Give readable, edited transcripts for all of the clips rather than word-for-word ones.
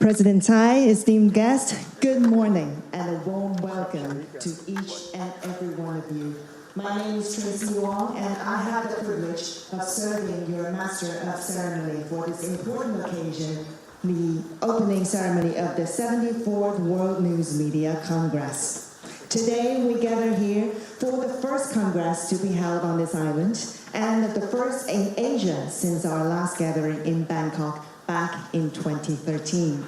President Tsai, esteemed guests, good morning and a warm welcome to each and every one of you. My name is Tracy Wong, and I have the privilege of serving your Master of Ceremony for this important occasion, the opening ceremony of the 74th World News Media Congress. Today, we gather here for the first Congress to be held on this island, and the first in Asia since our last gathering in Bangkok back in 2013.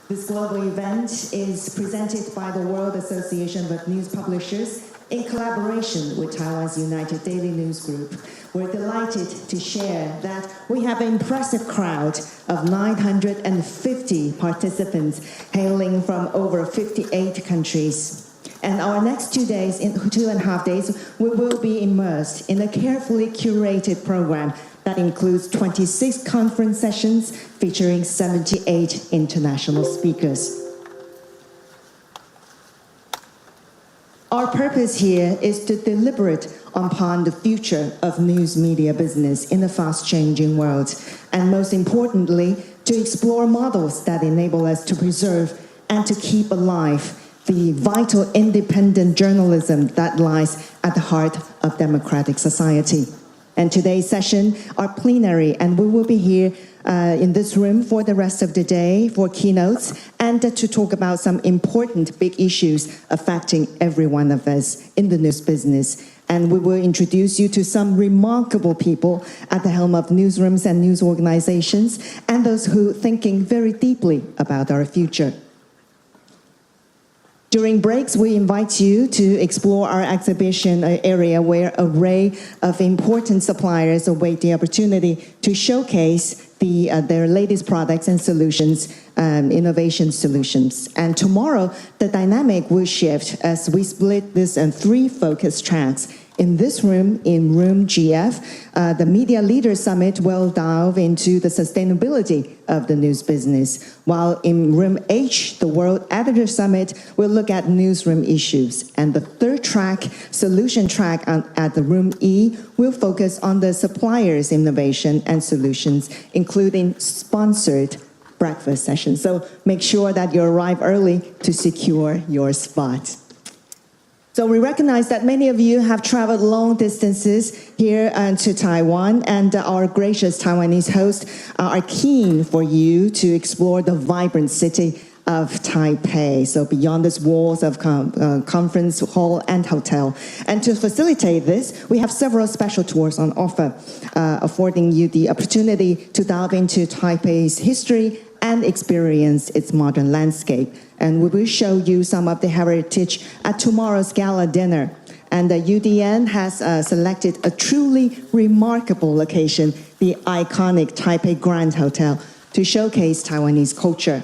This global event is presented by the World Association of News Publishers in collaboration with Taiwan's United Daily News Group. We're delighted to share that we have an impressive crowd of 950 participants hailing from over 58 countries. And our next 2 days, in 2.5 days, we will be immersed in a carefully curated program that includes 26 conference sessions featuring 78 international speakers. Our purpose here is to deliberate upon the future of news media business in a fast-changing world, and most importantly, to explore models that enable us to preserve and to keep alive the vital independent journalism that lies at the heart of democratic society. And today's session are plenary, and we will be here in this room for the rest of the day for keynotes and to talk about some important big issues affecting every one of us in the news business. And we will introduce you to some remarkable people at the helm of newsrooms and news organizations, and those who are thinking very deeply about our future. During breaks, we invite you to explore our exhibition area where an array of important suppliers await the opportunity to showcase their latest products and solutions, innovation solutions. And tomorrow, the dynamic will shift as we split this in 3 focus tracks. In this room, in room GF, the Media Leaders Summit will delve into the sustainability of the news business, while in room H, the World Editor Summit will look at newsroom issues. And the third track, solution track at the room E, will focus on the suppliers' innovation and solutions, including sponsored breakfast sessions. So make sure that you arrive early to secure your spot. So we recognize that many of you have traveled long distances here to Taiwan, and our gracious Taiwanese hosts are keen for you to explore the vibrant city of Taipei, so beyond these walls of conference hall and hotel. And to facilitate this, we have several special tours on offer, affording you the opportunity to delve into Taipei's history and experience its modern landscape. And we will show you some of the heritage at tomorrow's gala dinner. And the UDN has selected a truly remarkable location, the iconic Taipei Grand Hotel, to showcase Taiwanese culture.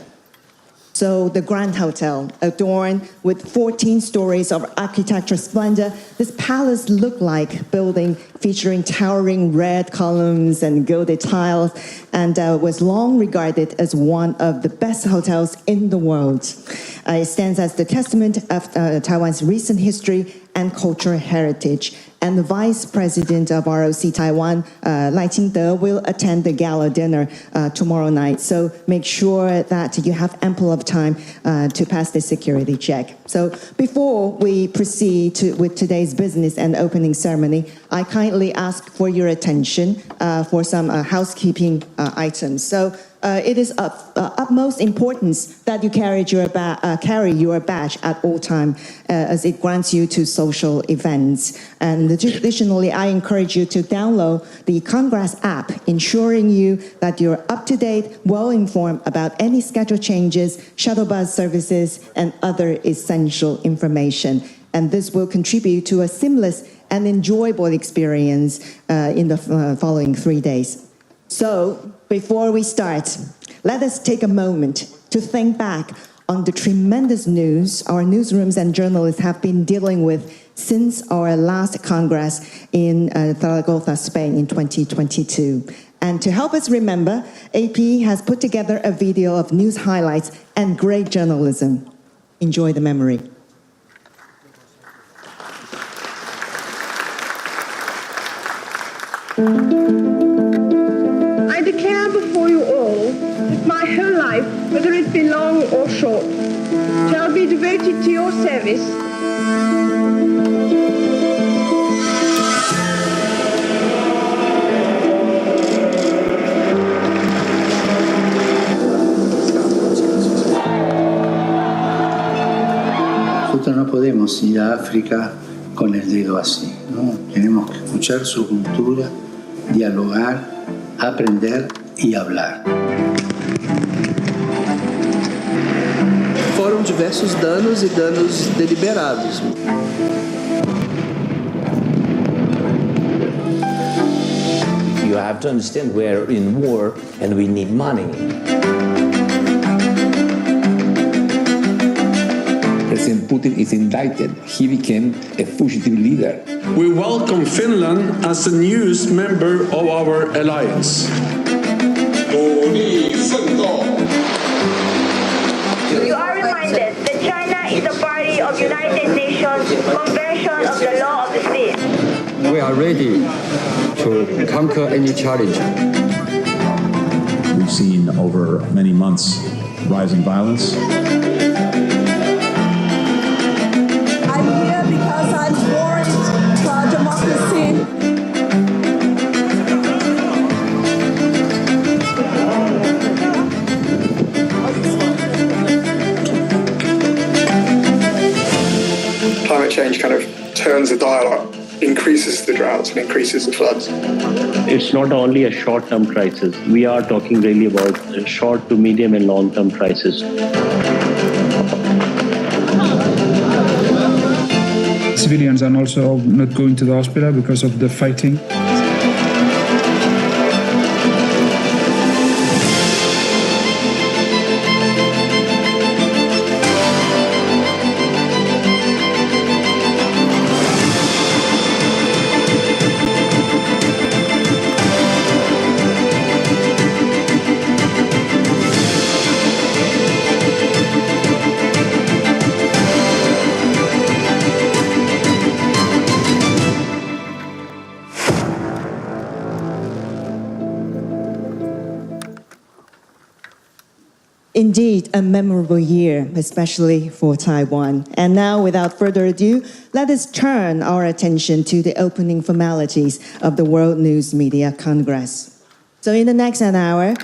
So the Grand Hotel, adorned with 14 stories of architectural splendor, this palace looked like a building featuring towering red columns and gilded tiles, and was long regarded as one of the best hotels in the world. It stands as the testament of Taiwan's recent history and cultural heritage. And the Vice President of ROC Taiwan, Lai Ching-de, will attend the gala dinner tomorrow night. So make sure that you have ample of time to pass the security check. So before we proceed with today's business and opening ceremony, I kindly ask for your attention for some housekeeping items. So it is of utmost importance that you carry your badge at all times, as it grants you to social events. And additionally, I encourage you to download the Congress app, ensuring you that you're up to date, well informed about any schedule changes, shuttle bus services, and other essential information. And this will contribute to a seamless and enjoyable experience in the following 3 days. So, before we start, let us take a moment to think back on the tremendous news our newsrooms and journalists have been dealing with since our last Congress in Zaragoza, Spain in 2022. And to help us remember, AP has put together a video of news highlights and great journalism. Enjoy the memory. I declare before you all that my whole life life, whether it be long or short, shall be devoted to your service. Nosotros no podemos ir a África con el dedo así, ¿no? Tenemos que escuchar su cultura, dialogar, aprender y hablar. Foram diversos danos e danos deliberados. You have to understand we're in war and we need money. President Putin is indicted. He became a fugitive leader. We welcome Finland as the newest member of our alliance. You are reminded that China is a party of United Nations Convention of the Law of the Sea. We are ready to conquer any challenge. We've seen over many months rising violence. I'm here because I'm worried for democracy. Climate change kind of turns the dial up, increases the droughts and increases the floods. It's not only a short-term crisis. We are talking really about a short to medium and long-term crisis. Civilians are also not going to the hospital because of the fighting. Indeed, a memorable year, especially for Taiwan. And now, without further ado, let us turn our attention to the opening formalities of the World News Media Congress. So in the next hour,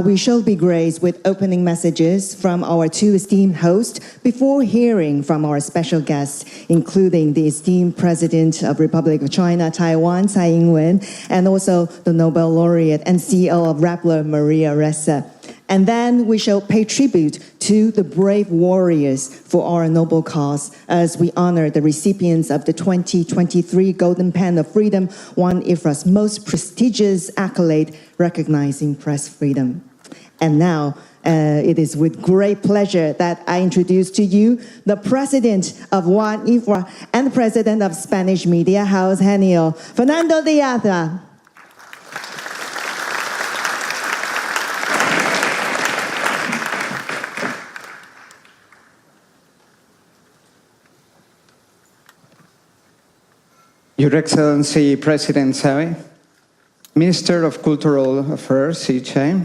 we shall be graced with opening messages from our two esteemed hosts before hearing from our special guests, including the esteemed President of Republic of China, Taiwan, Tsai Ing-wen, and also the Nobel laureate and CEO of Rappler, Maria Ressa. And then we shall pay tribute to the brave warriors for our noble cause as we honor the recipients of the 2023 Golden Pen of Freedom, one IFRA's most prestigious accolade recognizing press freedom. And now, it is with great pleasure that I introduce to you the President of One IFRA and the President of Spanish Media House, Genio, Fernando Diaz. Your Excellency President Tsai, Minister of Cultural Affairs, Si Chai,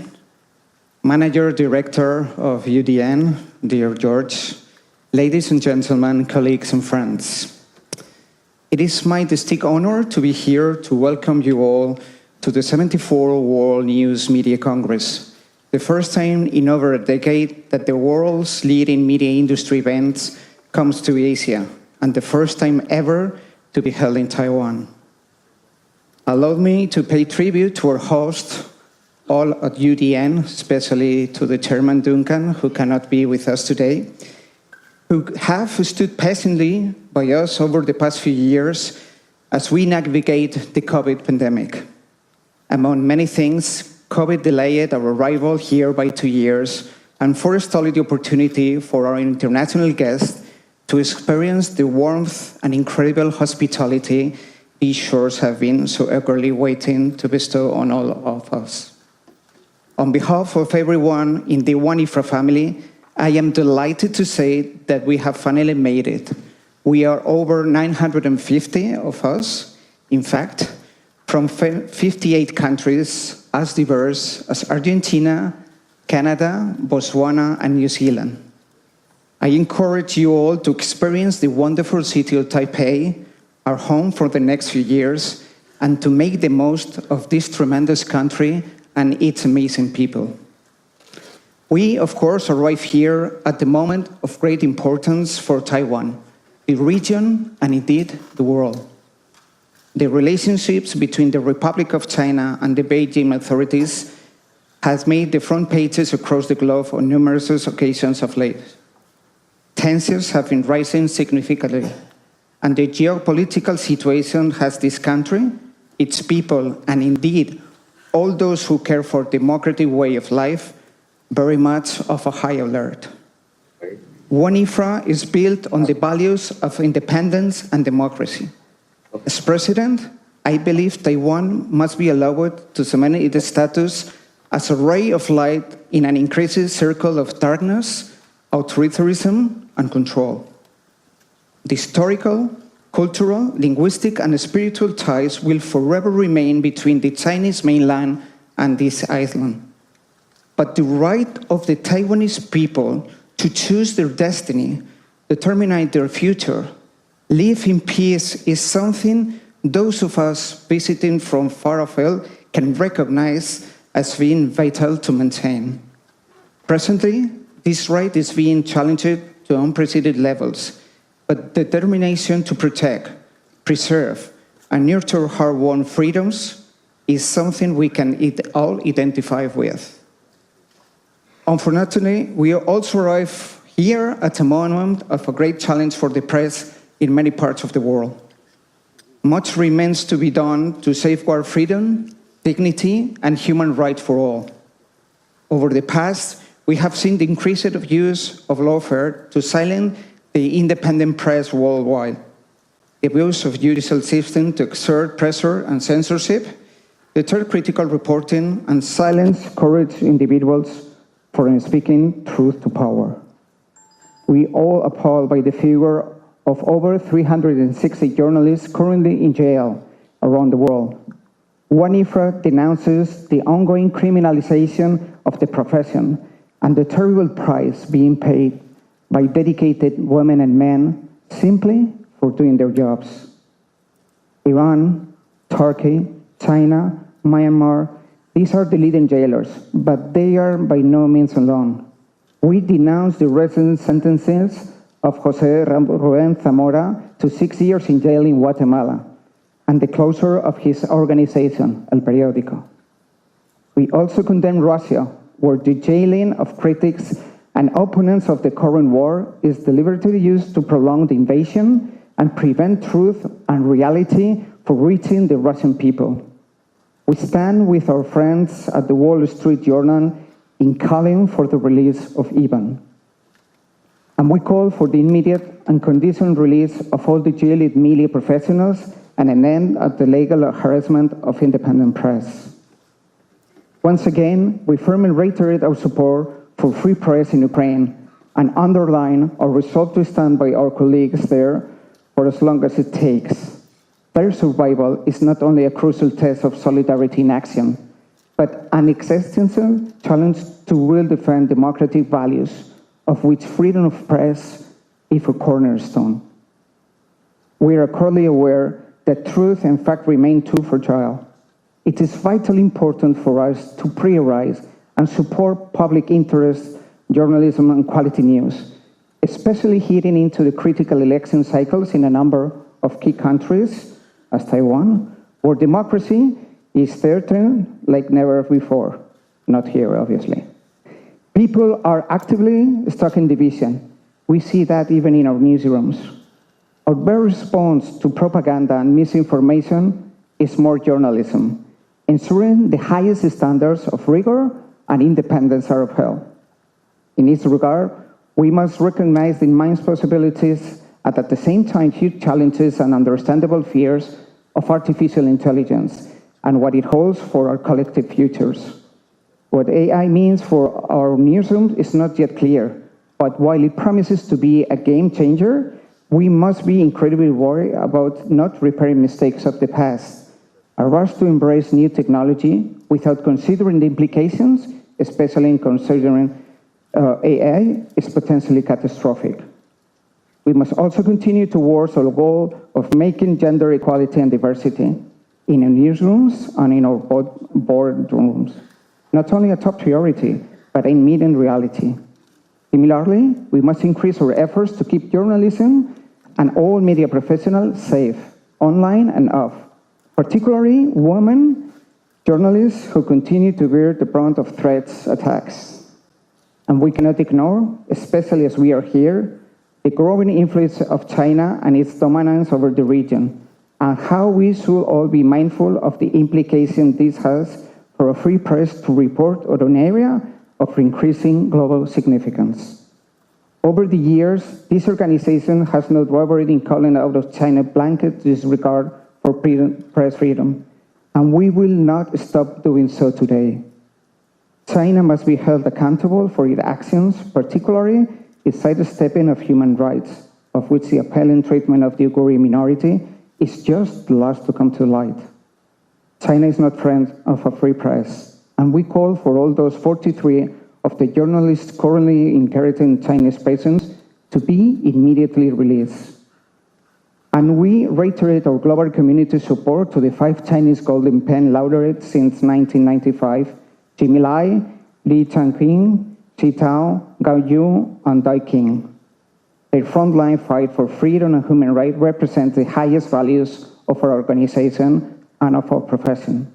Manager Director of UDN, dear George, ladies and gentlemen, colleagues and friends. It is my distinct honor to be here to welcome you all to the 74th World News Media Congress, the first time in over a decade that the world's leading media industry event comes to Asia, and the first time ever to be held in Taiwan. Allow me to pay tribute to our host, all at UDN, especially to the Chairman Duncan, who cannot be with us today, who have stood patiently by us over the past few years as we navigate the COVID pandemic. Among many things, COVID delayed our arrival here by 2 years and forestalled the opportunity for our international guests to experience the warmth and incredible hospitality these shores have been so eagerly waiting to bestow on all of us. On behalf of everyone in the One IFRA family, I am delighted to say that we have finally made it. We are over 950 of us, in fact, from 58 countries as diverse as Argentina, Canada, Botswana, and New Zealand. I encourage you all to experience the wonderful city of Taipei, our home for the next few years, and to make the most of this tremendous country and its amazing people. We, of course, arrive here at the moment of great importance for Taiwan, the region, and indeed the world. The relationships between the Republic of China and the Beijing authorities has made the front pages across the globe on numerous occasions of late. Tensions have been rising significantly, and the geopolitical situation has this country, its people, and indeed all those who care for democratic way of life very much of a high alert. One IFRA is built on the values of independence and democracy. As president, I believe Taiwan must be allowed to cement its status as a ray of light in an increasing circle of darkness, authoritarianism, and control. The historical, cultural, linguistic, and spiritual ties will forever remain between the Chinese mainland and this island. But the right of the Taiwanese people to choose their destiny, determine their future, live in peace is something those of us visiting from far afield can recognize as being vital to maintain. Presently, this right is being challenged to unprecedented levels, but determination to protect, preserve, and nurture hard-won freedoms is something we can all identify with. Unfortunately, we also arrive here at a moment of a great challenge for the press in many parts of the world. Much remains to be done to safeguard freedom, dignity, and human rights for all. Over the past, we have seen the increased use of lawfare to silence the independent press worldwide, the abuse of judicial system to exert pressure and censorship, deter critical reporting, and silence courage individuals for speaking truth to power. We all appalled by the figure of over 360 journalists currently in jail around the world. One IFRA denounces the ongoing criminalization of the profession and the terrible price being paid by dedicated women and men simply for doing their jobs. Iran, Turkey, China, Myanmar, these are the leading jailers, but they are by no means alone. We denounce the recent sentences of José Rubén Zamora to 6 years in jail in Guatemala and the closure of his organization, El Periódico. We also condemn Russia, where the jailing of critics and opponents of the current war is deliberately used to prolong the invasion and prevent truth and reality from reaching the Russian people. We stand with our friends at the Wall Street Journal in calling for the release of Ivan. And we call for the immediate and conditional release of all the jailed media professionals and an end at the legal harassment of independent press. Once again, we firmly reiterate our support for free press in Ukraine and underline our resolve to stand by our colleagues there for as long as it takes. Their survival is not only a crucial test of solidarity in action, but an existential challenge to will defend democratic values, of which freedom of press is a cornerstone. We are acutely aware that truth and fact remain too fragile. It is vitally important for us to prioritize and support public interest journalism and quality news, especially heading into the critical election cycles in a number of key countries, as Taiwan, where democracy is threatened like never before. Not here, obviously. People are actively stuck in division. We see that even in our newsrooms. Our very response to propaganda and misinformation is more journalism, ensuring the highest standards of rigor and independence are upheld. In this regard, we must recognize the immense possibilities and at the same time huge challenges and understandable fears of artificial intelligence and what it holds for our collective futures. What AI means for our newsrooms is not yet clear, but while it promises to be a game changer, we must be incredibly worried about not repairing mistakes of the past. A rush to embrace new technology without considering the implications especially in considering AI, is potentially catastrophic. We must also continue towards our goal of making gender equality and diversity in our newsrooms and in our boardrooms, not only a top priority, but a meeting reality. Similarly, we must increase our efforts to keep journalism and all media professionals safe, online and off, particularly women journalists who continue to bear the brunt of threats, attacks. And we cannot ignore, especially as we are here, the growing influence of China and its dominance over the region, and how we should all be mindful of the implication this has for a free press to report on an area of increasing global significance. Over the years, this organization has not wavered in calling out of China blanket disregard for press freedom, and we will not stop doing so today. China must be held accountable for its actions, particularly its sidestepping of human rights, of which the appalling treatment of the Uyghur minority is just the last to come to light. China is not friend of a free press, and we call for all those 43 of the journalists currently incarcerated in Chinese prisons to be immediately released. And we reiterate our global community support to the 5 Chinese Golden Pen laureates since 1995, Jimmy Lai, Li Changping, Chi Tao, Gao Yu, and Dai Qing. Their frontline fight for freedom and human rights represents the highest values of our organization and of our profession.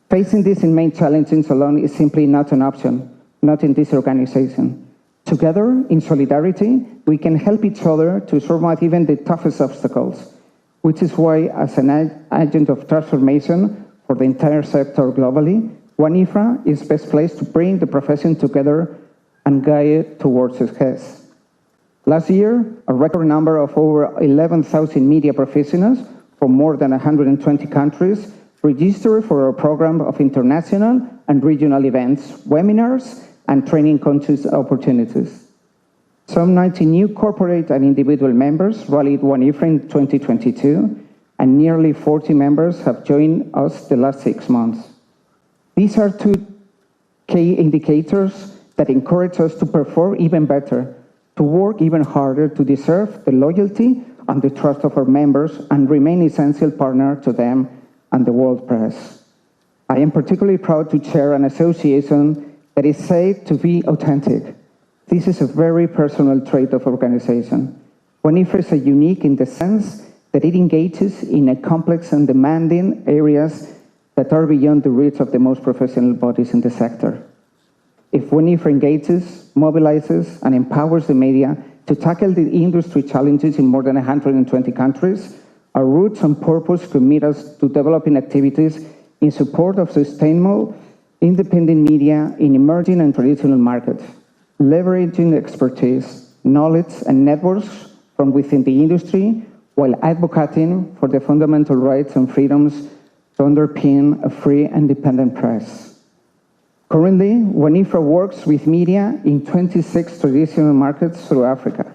Facing these main challenges alone is simply not an option, not in this organization. Together, in solidarity, we can help each other to surmount even the toughest obstacles, which is why, as an agent of transformation for the entire sector globally, OneIFRA is best placed to bring the profession together and guide it towards success. Last year, a record number of over 11,000 media professionals from more than 120 countries registered for our program of international and regional events, webinars, and training content opportunities. Some 90 new corporate and individual members rallied OneIFRA in 2022, and nearly 40 members have joined us the last 6 months. These are 2 key indicators that encourage us to perform even better, to work even harder to deserve the loyalty and the trust of our members and remain essential partner to them and the world press. I am particularly proud to chair an association that is said to be authentic. This is a very personal trait of organization. OneIFRA is unique in the sense that it engages in a complex and demanding areas that are beyond the reach of the most professional bodies in the sector. If OneIFRA engages, mobilizes, and empowers the media to tackle the industry challenges in more than 120 countries, our roots and purpose commit us to developing activities in support of sustainable, independent media in emerging and traditional markets, leveraging expertise, knowledge, and networks from within the industry while advocating for the fundamental rights and freedoms to underpin a free and independent press. Currently, OneIFRA works with media in 26 traditional markets through Africa,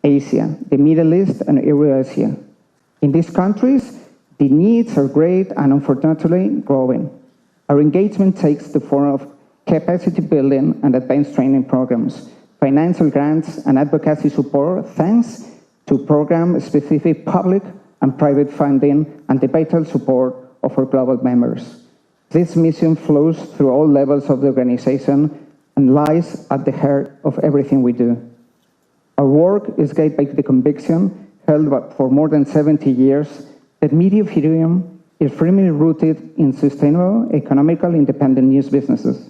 Asia, the Middle East, and Eurasia. In these countries, the needs are great and unfortunately growing. Our engagement takes the form of capacity building and advanced training programs, financial grants, and advocacy support thanks to program-specific public and private funding and the vital support of our global members. This mission flows through all levels of the organization and lies at the heart of everything we do. Our work is guided by the conviction, held for more than 70 years, that media freedom is firmly rooted in sustainable, economical, independent news businesses.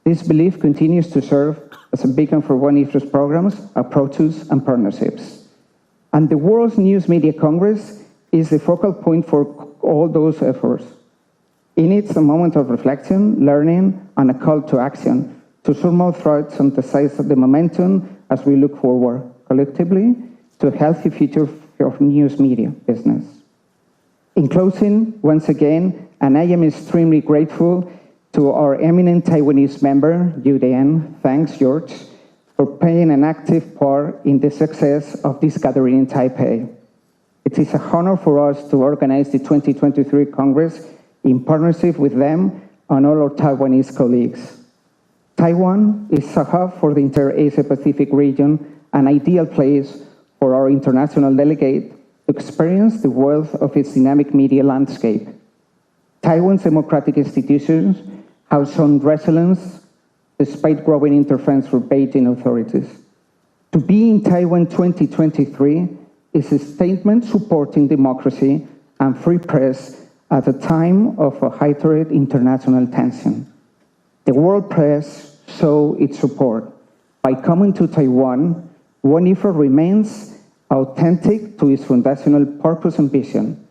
This belief continues to serve as a beacon for OneIFRA's programs, approaches, and partnerships. And the World's News Media Congress is the focal point for all those efforts. In it's a moment of reflection, learning, and a call to action to surmount threats and seize the momentum as we look forward, collectively, to a healthy future of news media business. In closing, once again, and I am extremely grateful to our eminent Taiwanese member, UDN, thanks, George, for playing an active part in the success of this gathering in Taipei. It is an honor for us to organize the 2023 Congress in partnership with them and all our Taiwanese colleagues. Taiwan is a hub for the inter-Asia-Pacific region, an ideal place for our international delegate to experience the wealth of its dynamic media landscape. Taiwan's democratic institutions have shown resilience despite growing interference from Beijing authorities. To be in Taiwan 2023 is a statement supporting democracy and free press at a time of a heightened international tension. The world press show its support. By coming to Taiwan, WONIFA remains authentic to its foundational purpose and vision.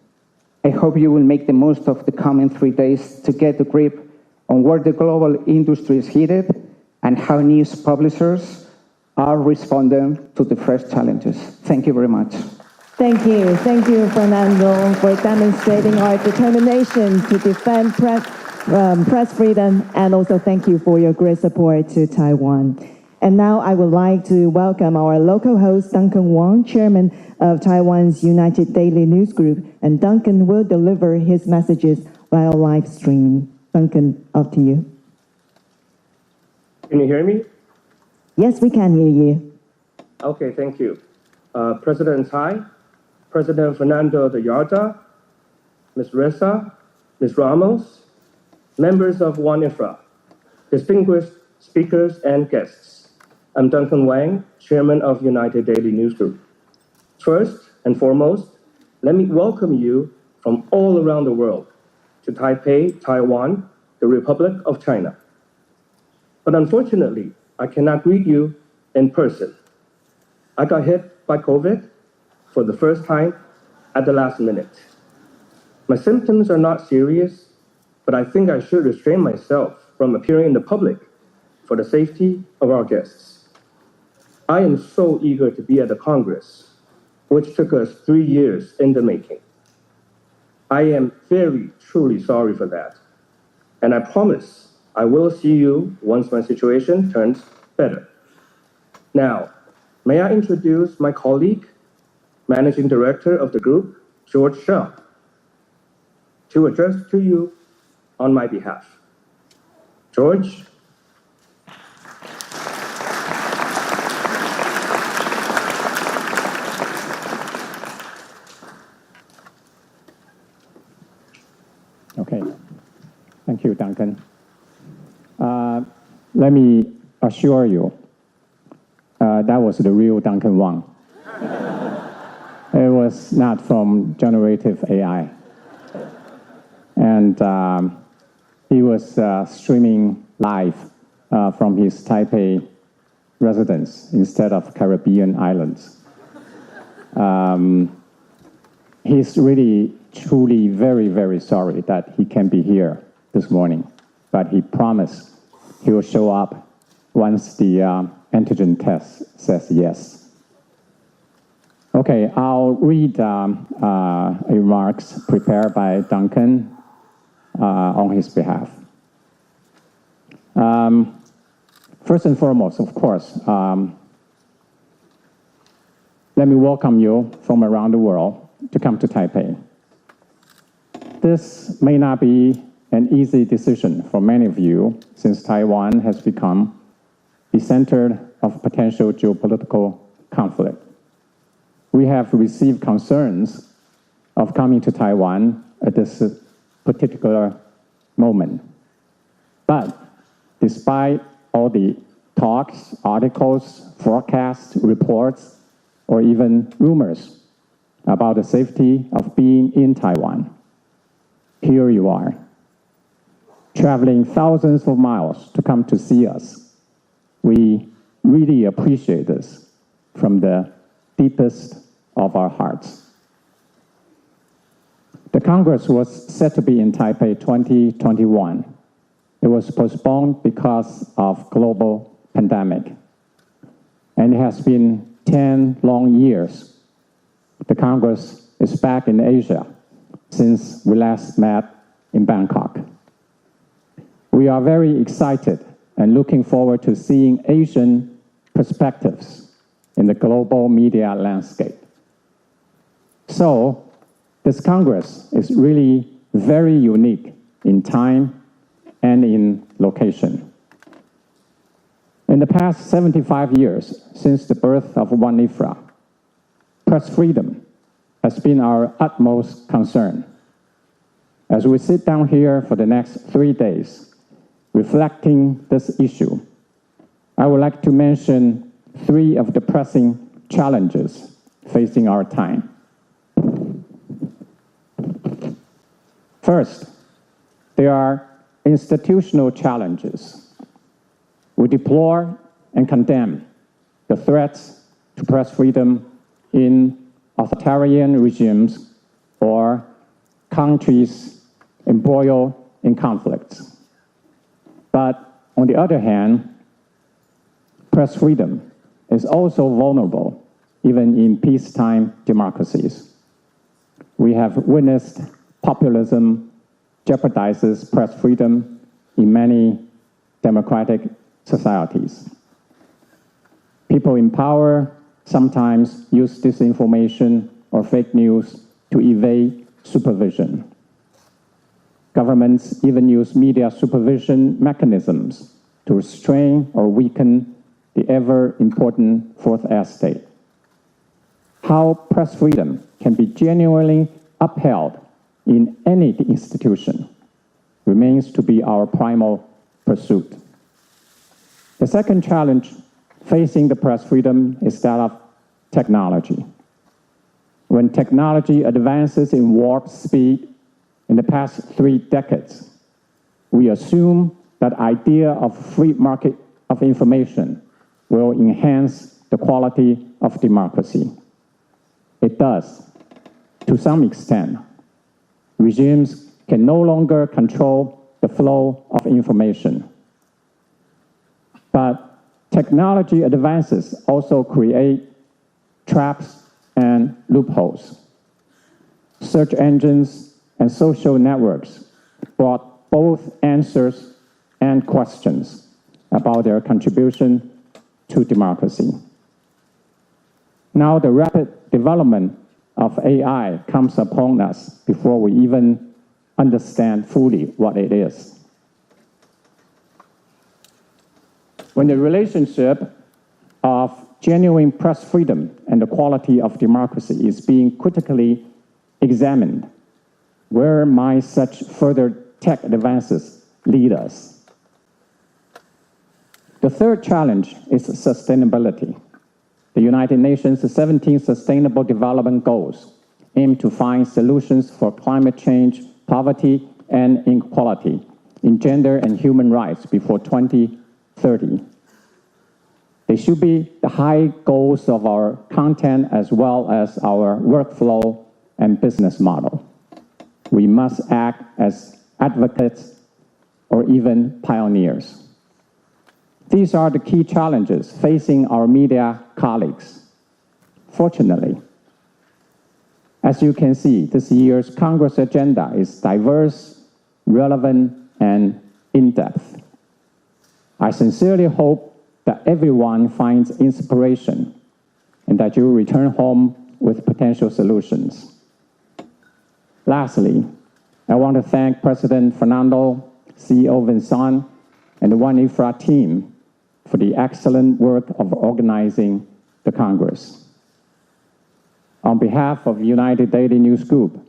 I hope you will make the most of the coming 3 days to get a grip on where the global industry is headed and how news publishers are responding to the fresh challenges. Thank you very much. Thank you, Fernando, for demonstrating our determination to defend press freedom, and also thank you for your great support to Taiwan. And now I would like to welcome our local host, Duncan Wang, Chairman of Taiwan's United Daily News Group, and Duncan will deliver his messages via live stream. Duncan, up to you. Can you hear me? Yes, we can hear you. Okay, thank you. President Tsai, President Fernando de Yarda, Ms. Ressa, Ms. Ramos, members of WONIFA, distinguished speakers and guests. I'm Duncan Wang, Chairman of United Daily News Group. First and foremost, let me welcome you from all around the world to Taipei, Taiwan, the Republic of China. But unfortunately, I cannot greet you in person. I got hit by COVID for the first time at the last minute. My symptoms are not serious, but I think I should restrain myself from appearing in the public for the safety of our guests. I am so eager to be at the Congress, which took us 3 years in the making. I am very, truly sorry for that. And I promise I will see you once my situation turns better. Now, may I introduce my colleague, Managing Director of the group, George Shell, to address to you on my behalf. George? Okay. Thank you, Duncan. Let me assure you, that was the real Duncan Wang. It was not from generative AI. And he was streaming live from his Taipei residence instead of Caribbean islands. He's really, truly very, very sorry that he can't be here this morning, but he promised he will show up once the antigen test says yes. Okay, I'll read remarks prepared by Duncan on his behalf. First and foremost, of course, let me welcome you from around the world to come to Taipei. This may not be an easy decision for many of you, since Taiwan has become the center of potential geopolitical conflict. We have received concerns of coming to Taiwan at this particular moment. But despite all the talks, articles, forecasts, reports, or even rumors about the safety of being in Taiwan, here you are, traveling thousands of miles to come to see us. We really appreciate this from the deepest of our hearts. The Congress was set to be in Taipei 2021. It was postponed because of global pandemic. And it has been 10 long years. The Congress is back in Asia since we last met in Bangkok. We are very excited and looking forward to seeing Asian perspectives in the global media landscape. So, this Congress is really very unique in time and in location. In the past 75 years, since the birth of One IFRA, press freedom has been our utmost concern. As we sit down here for the next 3 days, reflecting this issue, I would like to mention 3 of the pressing challenges facing our time. First, there are institutional challenges. We deplore and condemn the threats to press freedom in authoritarian regimes or countries embroiled in conflicts. But on the other hand, press freedom is also vulnerable even in peacetime democracies. We have witnessed populism jeopardizes press freedom in many democratic societies. People in power sometimes use disinformation or fake news to evade supervision. Governments even use media supervision mechanisms to restrain or weaken the ever-important fourth estate. How press freedom can be genuinely upheld in any institution remains to be our primal pursuit. The second challenge facing the press freedom is that of technology. When technology advances in warp speed in the past 3 decades, we assume that idea of free market of information will enhance the quality of democracy. It does, to some extent. Regimes can no longer control the flow of information. But technology advances also create traps and loopholes. Search engines and social networks brought both answers and questions about their contribution to democracy. Now the rapid development of AI comes upon us before we even understand fully what it is. When the relationship of genuine press freedom and the quality of democracy is being critically examined, where might such further tech advances lead us? The third challenge is sustainability. The United Nations 17 Sustainable Development Goals aim to find solutions for climate change, poverty, and inequality in gender and human rights before 2030. They should be the high goals of our content as well as our workflow and business model. We must act as advocates or even pioneers. These are the key challenges facing our media colleagues. Fortunately, as you can see, this year's Congress agenda is diverse, relevant, and in-depth. I sincerely hope that everyone finds inspiration and that you return home with potential solutions. Lastly, I want to thank President Fernando, CEO Vincent, and the One IFRA team for the excellent work of organizing the Congress. On behalf of United Daily News Group,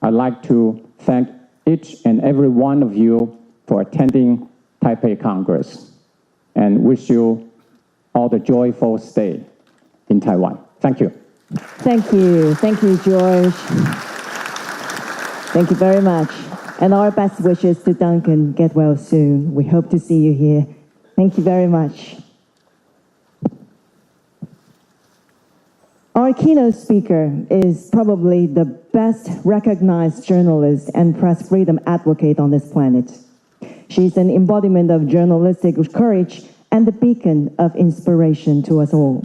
I'd like to thank each and every one of you for attending Taipei Congress and wish you all the joyful stay in Taiwan. Thank you. Thank you. Thank you, George. Thank you very much. And our best wishes to Duncan. Get well soon. We hope to see you here. Thank you very much. Our keynote speaker is probably the best recognized journalist and press freedom advocate on this planet. She's an embodiment of journalistic courage and a beacon of inspiration to us all.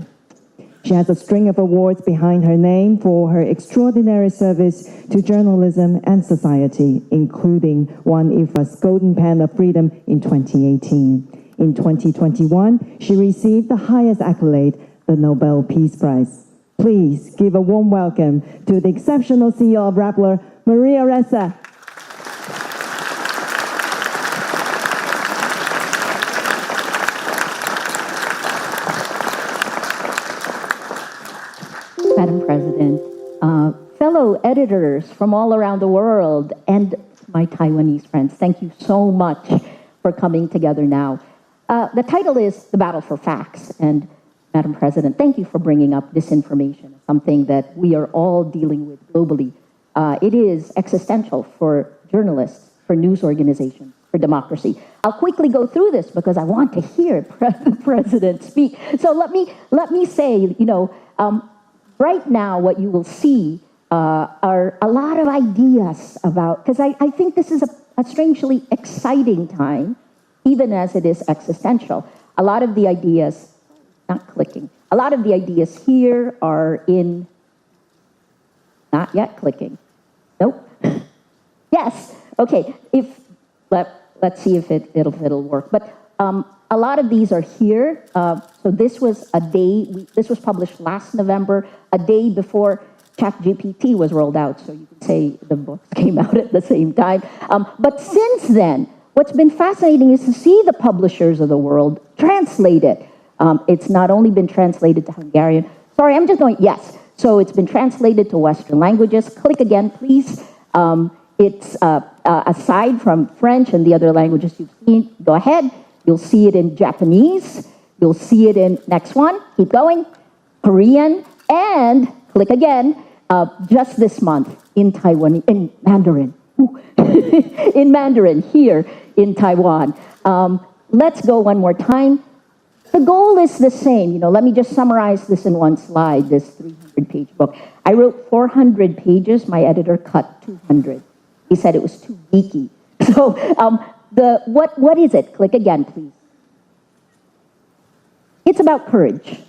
She has a string of awards behind her name for her extraordinary service to journalism and society, including One IFRA's Golden Pen of Freedom in 2018. In 2021, she received the highest accolade, the Nobel Peace Prize. Please give a warm welcome to the exceptional CEO of Rappler, Maria Ressa. Madam President, fellow editors from all around the world, and my Taiwanese friends, thank you so much for coming together now. The title is The Battle for Facts, and Madam President, thank you for bringing up this information, something that we are all dealing with globally. It is existential for journalists, for news organizations, for democracy. I'll quickly go through this because I want to hear the President speak. So let me say, right now what you will see are a lot of ideas about, because I think this is a strangely exciting time, even as it is existential. A lot of the ideas, not clicking, a lot of the ideas here are in, not yet clicking. Nope. Yes. Okay. Let's see if it'll work. But a lot of these are here. So this was a day. This was published last November, a day before ChatGPT was rolled out. So you can say the books came out at the same time. But since then, what's been fascinating is to see the publishers of the world translate it. It's not only been translated to Hungarian. Sorry, I'm just going. Yes. So it's been translated to Western languages. Click again, please. It's aside from French and the other languages you've seen, go ahead. You'll see it in Japanese. You'll see it in, next one, keep going, Korean, and click again, just this month in Taiwan, in Mandarin. In Mandarin here in Taiwan. Let's go one more time. The goal is the same. Let me just summarize this in one slide, this 300-page book. I wrote 400 pages. My editor cut 200. He said it was too geeky. So what is it? Click again, please. It's about courage,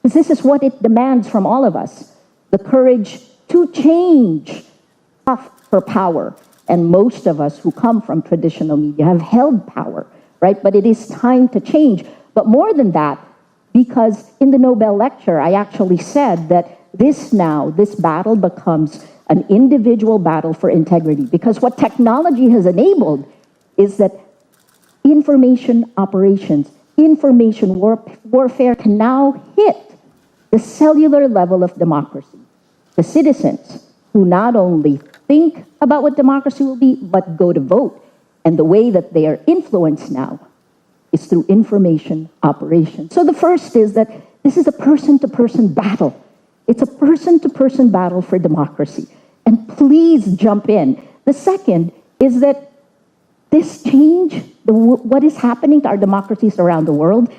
because this is what it demands from all of us. The courage to change for power. And most of us who come from traditional media have held power, right? But it is time to change. But more than that, because in the Nobel lecture, I actually said that this battle becomes an individual battle for integrity. Because what technology has enabled is that information operations, information warfare can now hit the cellular level of democracy. The citizens who not only think about what democracy will be, but go to vote. And the way that they are influenced now is through information operations. So the first is that this is a person-to-person battle. It's a person-to-person battle for democracy. And please jump in. The second is that this change, what is happening to our democracies around the world,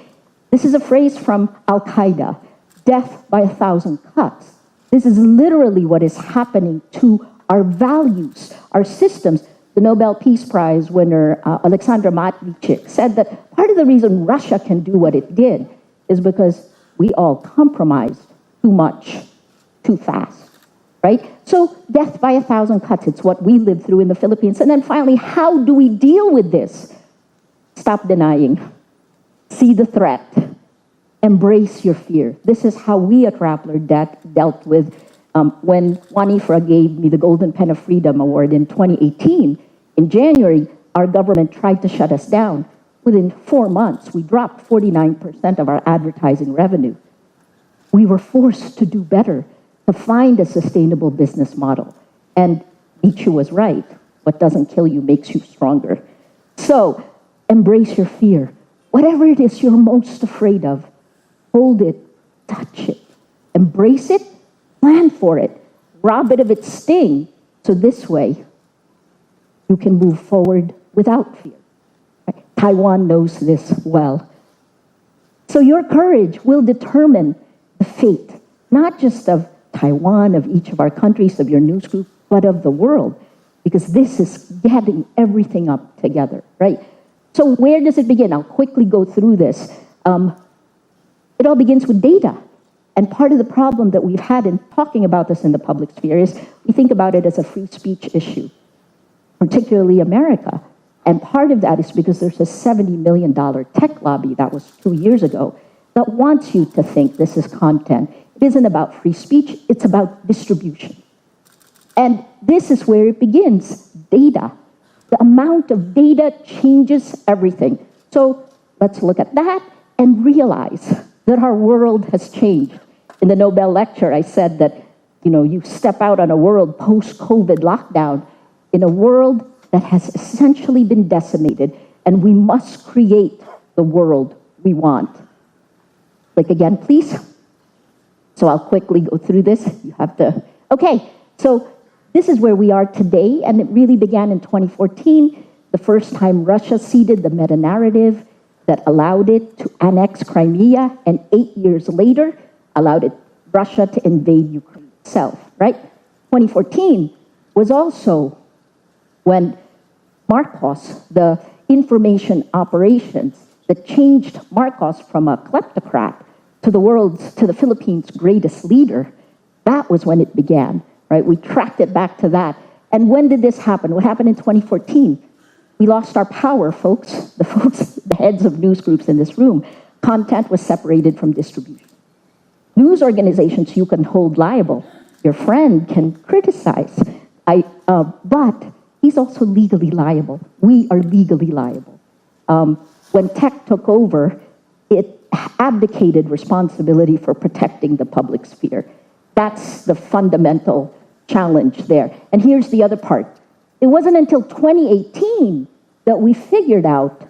this is a phrase from Al-Qaeda, death by 1,000 cuts. This is literally what is happening to our values, our systems. The Nobel Peace Prize winner, Alexandra Matvichik, said that part of the reason Russia can do what it did is because we all compromised too much, too fast, right? So death by 1,000 cuts, it's what we lived through in the Philippines. And then finally, how do we deal with this? Stop denying. See the threat. Embrace your fear. This is how we at Rappler dealt with when Juan Ifra gave me the Golden Pen of Freedom Award in 2018. In January, our government tried to shut us down. Within 4 months, we dropped 49% of our advertising revenue. We were forced to do better, to find a sustainable business model. And Nietzsche was right. What doesn't kill you makes you stronger. So, embrace your fear. Whatever it is you're most afraid of, hold it, touch it, embrace it, plan for it, rob it of its sting, so this way you can move forward without fear. Taiwan knows this well. So your courage will determine the fate, not just of Taiwan, of each of our countries, of your news group, but of the world, because this is getting everything up together, right? So where does it begin? I'll quickly go through this. It all begins with data. And part of the problem that we've had in talking about this in the public sphere is we think about it as a free speech issue, particularly America. And part of that is because there's a $70 million tech lobby that was 2 years ago that wants you to think this is content. It isn't about free speech, it's about distribution. And this is where it begins, data. The amount of data changes everything. So let's look at that and realize that our world has changed. In the Nobel lecture, I said that you step out on a world post-COVID lockdown in a world that has essentially been decimated, and we must create the world we want. Click again, please. So I'll quickly go through this. You have to, okay, so this is where we are today, and it really began in 2014, the first time Russia seeded the meta-narrative that allowed it to annex Crimea, and 8 years later, allowed Russia to invade Ukraine itself, right? 2014 was also when Marcos, the information operations that changed Marcos from a kleptocrat to the Philippines' greatest leader, that was when it began, right? We tracked it back to that. And when did this happen? What happened in 2014? We lost our power, folks. The heads of news groups in this room. Content was separated from distribution. News organizations you can hold liable. Your friend can criticize, but he's also legally liable. We are legally liable. When tech took over, it abdicated responsibility for protecting the public sphere. That's the fundamental challenge there. And here's the other part. It wasn't until 2018 that we figured out,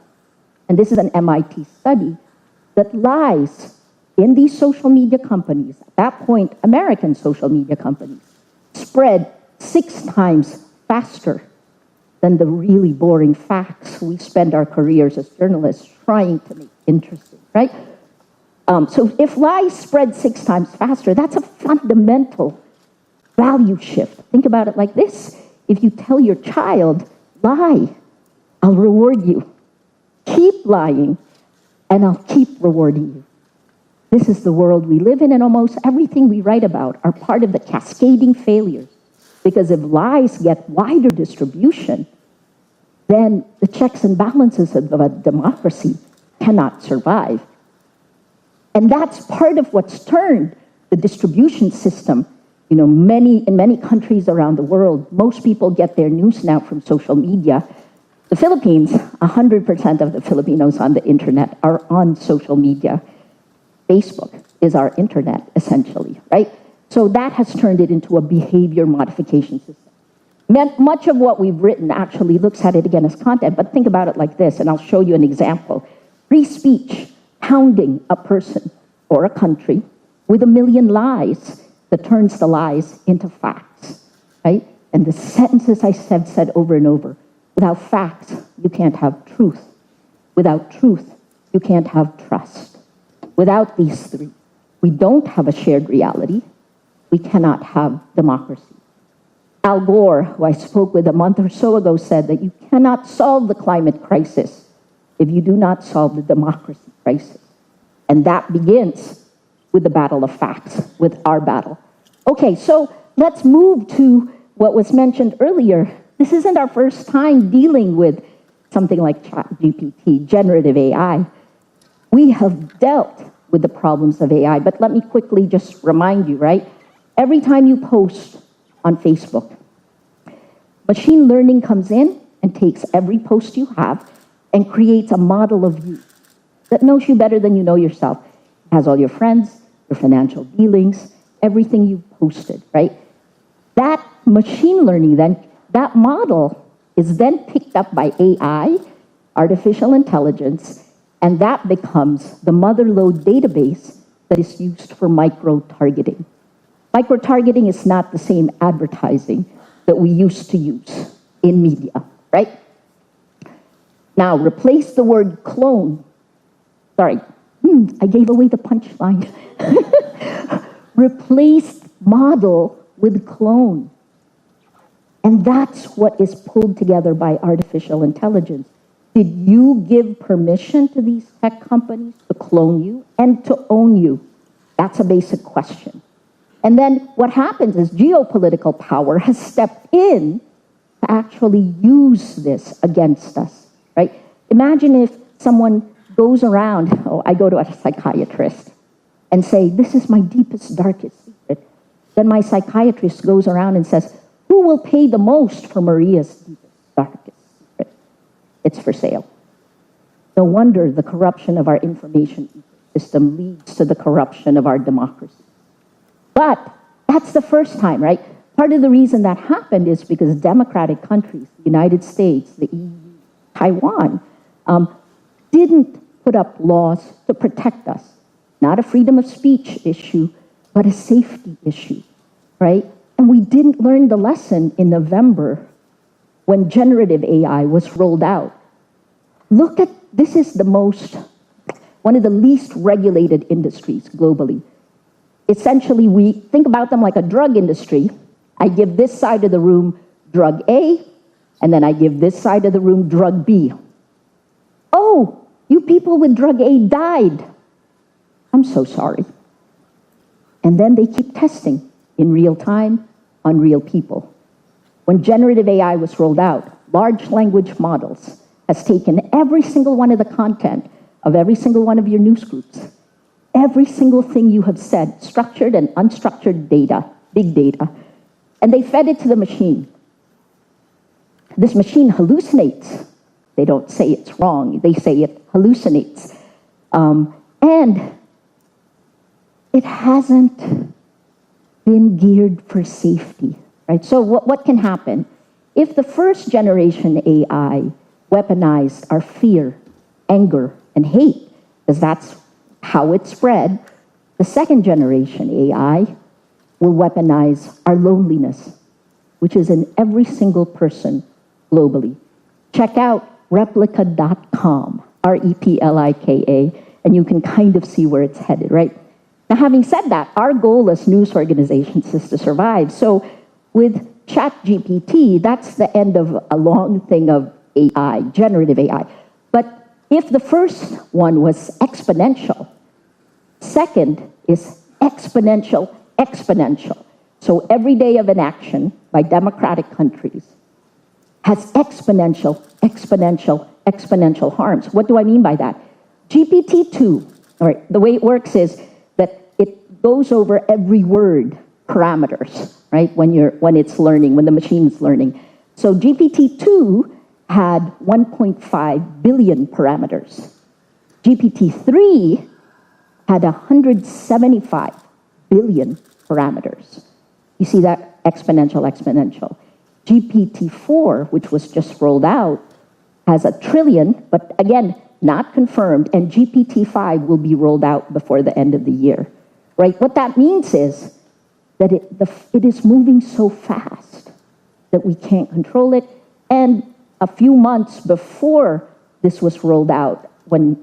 and this is an MIT study, that lies in these social media companies, at that point, American social media companies, spread 6 times faster than the really boring facts we spend our careers as journalists trying to make interesting, right? So if lies spread 6 times faster, that's a fundamental value shift. Think about it like this. If you tell your child, lie, I'll reward you. Keep lying, and I'll keep rewarding you. This is the world we live in, and almost everything we write about are part of the cascading failures. Because if lies get wider distribution, then the checks and balances of a democracy cannot survive. And that's part of what's turned the distribution system. In many countries around the world, most people get their news now from social media. The Philippines, 100% of the Filipinos on the internet are on social media. Facebook is our internet, essentially, right? So that has turned it into a behavior modification system. Much of what we've written actually looks at it again as content, but think about it like this, and I'll show you an example. Free speech, hounding a person or a country with 1 million lies that turns the lies into facts, right? And the sentences I have said over and over, without facts, you can't have truth. Without truth, you can't have trust. Without these 3, we don't have a shared reality. We cannot have democracy. Al Gore, who I spoke with a month or so ago, said that you cannot solve the climate crisis if you do not solve the democracy crisis. And that begins with the battle of facts, with our battle. Okay, so let's move to what was mentioned earlier. This isn't our first time dealing with something like ChatGPT, generative AI. We have dealt with the problems of AI, but let me quickly just remind you, right? Every time you post on Facebook, machine learning comes in and takes every post you have and creates a model of you that knows you better than you know yourself. It has all your friends, your financial dealings, everything you've posted, right? That machine learning then, that model is then picked up by AI, artificial intelligence, and that becomes the motherlode database that is used for micro-targeting. Micro-targeting is not the same advertising that we used to use in media, right? Now, replace the word clone. Sorry, I gave away the punchline. Replace model with clone. And that's what is pulled together by artificial intelligence. Did you give permission to these tech companies to clone you and to own you? That's a basic question. And then what happens is geopolitical power has stepped in to actually use this against us, right? Imagine if someone goes around, I go to a psychiatrist and say, this is my deepest, darkest secret. Then my psychiatrist goes around and says, who will pay the most for Maria's deepest, darkest secret? It's for sale. No wonder the corruption of our information ecosystem leads to the corruption of our democracy. But That's the first time, right? Part of the reason that happened is because democratic countries, the United States, the EU, Taiwan, didn't put up laws to protect us. Not a freedom of speech issue, but a safety issue, right? And we didn't learn the lesson in November when generative AI was rolled out. Look at, this is one of the least regulated industries globally. Essentially, we think about them like a drug industry. I give this side of the room drug A, and then I give this side of the room drug B. Oh, you people with drug A died. I'm so sorry. And then they keep testing in real time on real people. When generative AI was rolled out, large language models has taken every single one of the content of every single one of your news groups, every single thing you have said, structured and unstructured data, big data, and they fed it to the machine. This machine hallucinates. They don't say it's wrong. They say it hallucinates. And it hasn't been geared for safety, right? So what can happen? If the first generation AI weaponized our fear, anger, and hate, because that's how it spread, the second generation AI will weaponize our loneliness, which is in every single person globally. Check out replika.com, R-E-P-L-I-K-A, and you can kind of see where it's headed, right? Now, having said that, our goal as news organizations is to survive. So with ChatGPT, that's the end of a long thing of AI, generative AI. But if the first one was exponential, second is exponential, exponential. So every day of inaction by democratic countries has exponential, exponential, exponential harms. What do I mean by that? GPT-2, all right, the way it works is that it goes over every word parameters, right, when it's learning, when the machine's learning. So GPT-2 had 1.5 billion parameters. GPT-3 had 175 billion parameters. You see that exponential, exponential. GPT-4, which was just rolled out, has 1 trillion, but again, not confirmed, and GPT-5 will be rolled out before the end of the year, right? What that means is that it is moving so fast that we can't control it. And a few months before this was rolled out, when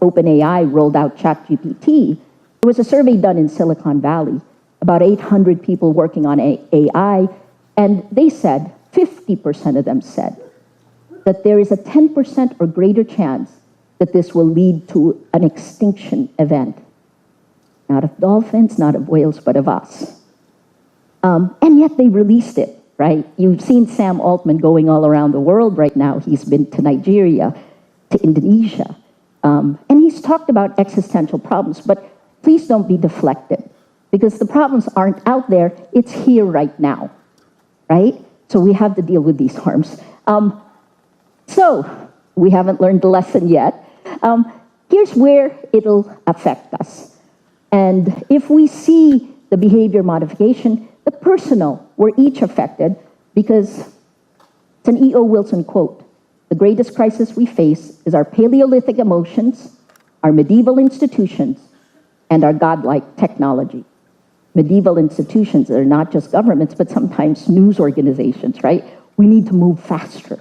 OpenAI rolled out ChatGPT, there was a survey done in Silicon Valley, about 800 people working on AI, and they said, 50% of them said, that there is a 10% or greater chance that this will lead to an extinction event. Not of dolphins, not of whales, but of us. And yet they released it, right? You've seen Sam Altman going all around the world right now. He's been to Nigeria, to Indonesia. And he's talked about existential problems, but please don't be deflected, because the problems aren't out there, it's here right now, right? So we have to deal with these harms. So we haven't learned the lesson yet. Here's where it'll affect us. And if we see the behavior modification, the personal, we're each affected, because it's an E.O. Wilson quote. The greatest crisis we face is our Paleolithic emotions, our medieval institutions, and our godlike technology. Medieval institutions are not just governments, but sometimes news organizations, right? We need to move faster.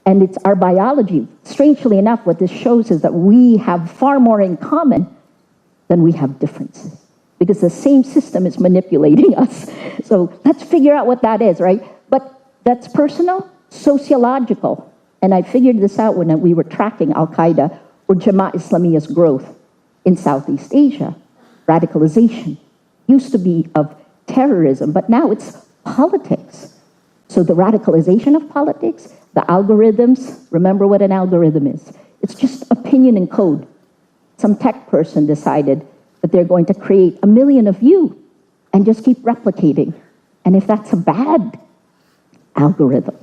And it's our biology. Strangely enough, what this shows is that we have far more in common than we have differences, because the same system is manipulating us. So let's figure out what that is, right? But that's personal, sociological. And I figured this out when we were tracking Al-Qaeda or Jamaat Islamiya's growth in Southeast Asia. Radicalization used to be of terrorism, but now it's politics. So the radicalization of politics, the algorithms, remember what an algorithm is. It's just opinion and code. Some tech person decided that they're going to create 1 million of you and just keep replicating. And if that's a bad algorithm,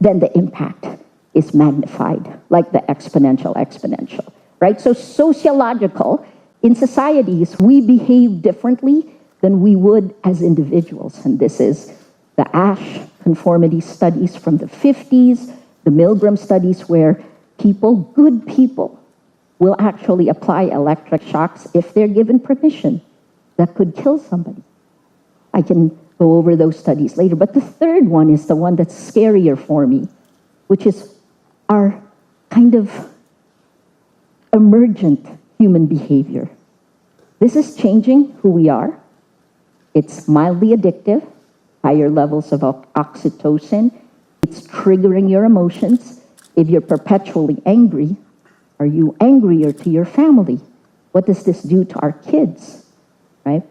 then the impact is magnified, like the exponential, right? So sociological, in societies, we behave differently than we would as individuals. And this is the ASH conformity studies from the 50s, the Milgram studies where people, good people, will actually apply electric shocks if they're given permission. That could kill somebody. I can go over those studies later. But the third one is the one that's scarier for me, which is our kind of emergent human behavior. This is changing who we are. It's mildly addictive, higher levels of oxytocin. It's triggering your emotions. If you're perpetually angry, are you angrier to your family? What does this do to our kids, right?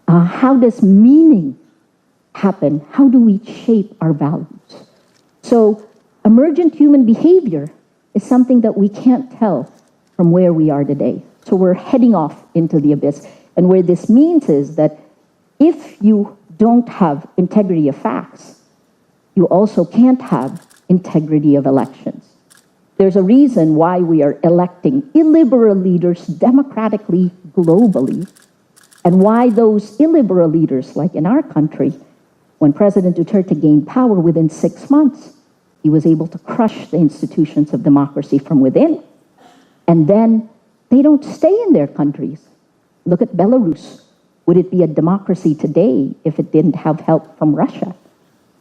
How does meaning happen? How do we shape our values? So emergent human behavior is something that we can't tell from where we are today. So we're heading off into the abyss. And where this means is that if you don't have integrity of facts, you also can't have integrity of elections. There's a reason why we are electing illiberal leaders democratically, globally, and why those illiberal leaders, like in our country, when President Duterte gained power within 6 months, he was able to crush the institutions of democracy from within. And then they don't stay in their countries. Look at Belarus. Would it be a democracy today if it didn't have help from Russia,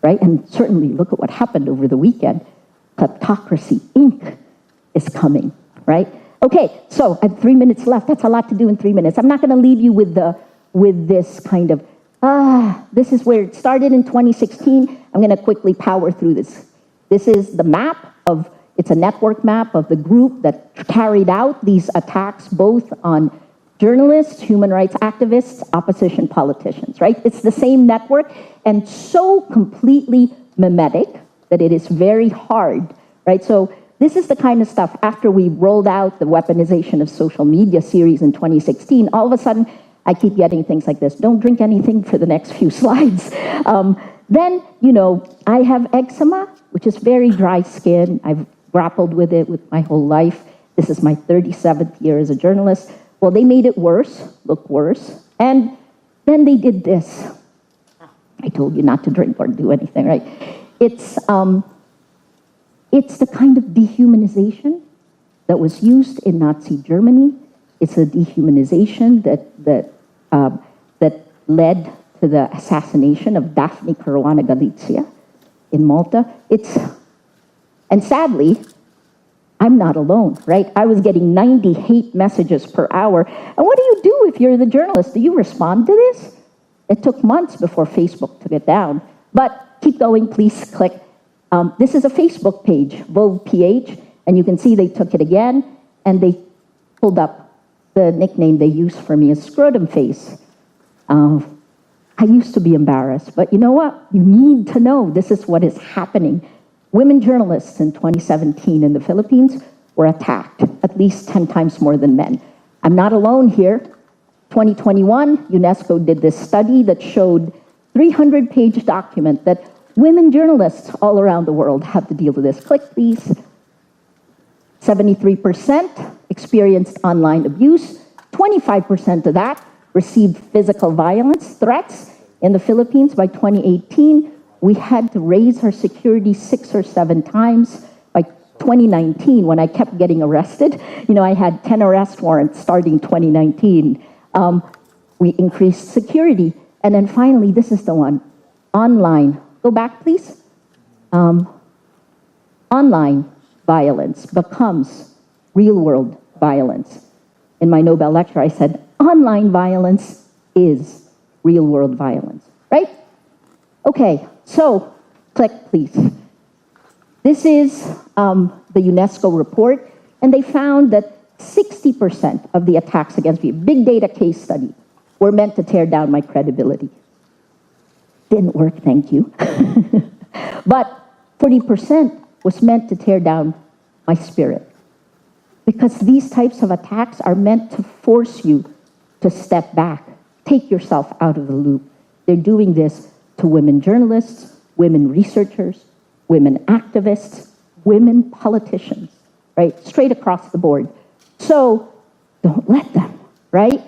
right? And certainly look at what happened over the weekend. Kleptocracy Inc. is coming, right? Okay, so I have 3 minutes left. That's a lot to do in 3 minutes. I'm not going to leave you with this kind of, this is where it started in 2016. I'm going to quickly power through this. This is the map of, it's a network map of the group that carried out these attacks, both on journalists, human rights activists, opposition politicians, right? It's the same network and so completely mimetic that it is very hard, right? So this is the kind of stuff, after we rolled out the weaponization of social media series in 2016, all of a sudden, I keep getting things like this. Don't drink anything for the next few slides. Then, you know, I have eczema, which is very dry skin. I've grappled with it with my whole life. This is my 37th year as a journalist. Well, they made it worse, look worse. And then they did this. I told you not to drink or do anything, right? It's the kind of dehumanization that was used in Nazi Germany. It's a dehumanization that led to the assassination of Daphne Caruana Galizia in Malta. And sadly, I'm not alone, right? I was getting 90 hate messages per hour. And what do you do if you're the journalist? Do you respond to this? It took months before Facebook took it down. But keep going, please click. This is a Facebook page, Vogue PH, and you can see they took it again, and they pulled up the nickname they used for me as Scrotum Face. I used to be embarrassed, but you know what? You need to know this is what is happening. Women journalists in 2017 in the Philippines were attacked at least 10 times more than men. I'm not alone here. 2021, UNESCO did this study that showed 300-page document that women journalists all around the world have to deal with this. Click, please. 73% experienced online abuse. 25% of that received physical violence threats. In the Philippines, by 2018, we had to raise our security 6 or 7 times. By 2019, when I kept getting arrested, you know, I had 10 arrest warrants starting 2019. We increased security. And then finally, this is the one, online. Go back, please. Online violence becomes real-world violence. In my Nobel lecture, I said, online violence is real-world violence, right? Okay, so click, please. This is the UNESCO report, and they found that 60% of the attacks against me, big data case study, were meant to tear down my credibility. Didn't work, thank you. But 40% was meant to tear down my spirit. Because these types of attacks are meant to force you to step back, take yourself out of the loop. They're doing this to women journalists, women researchers, women activists, women politicians, right? Straight across the board. So don't let them, right?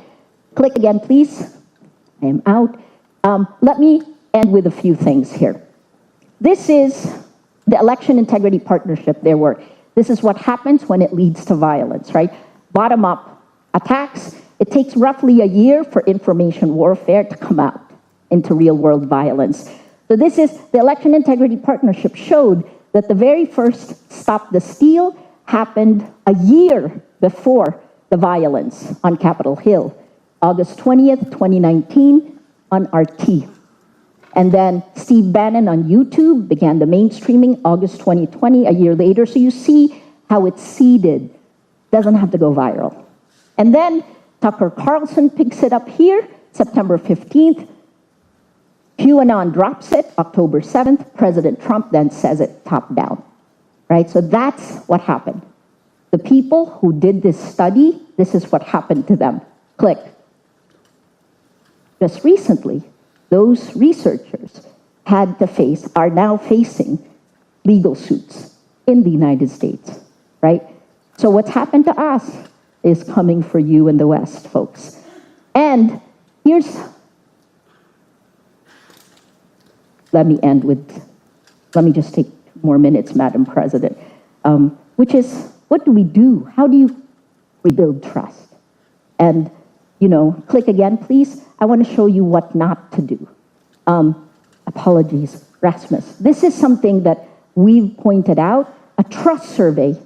Click again, please. I am out. Let me end with a few things here. This is the election integrity partnership there were. This is what happens when it leads to violence, right? Bottom-up attacks. It takes roughly a year for information warfare to come out into real-world violence. So this is, the election integrity partnership showed that the very first Stop the Steal happened a year before the violence on Capitol Hill, August 20th, 2019, on RT. And then Steve Bannon on YouTube began the mainstreaming August 2020, a year later. So you see how it's seeded. Doesn't have to go viral. And then Tucker Carlson picks it up here, September 15th. QAnon drops it, October 7th. President Trump then says it top down, right? So that's what happened. The people who did this study, this is what happened to them. Click. Just recently, those researchers are now facing legal suits in the United States, right? So what's happened to us is coming for you in the West, folks. And let me just take 2 more minutes, Madam President, which is, what do we do? How do you rebuild trust? And, click again, please. I want to show you what not to do. Apologies, Rasmus. This is something that we've pointed out, a trust survey.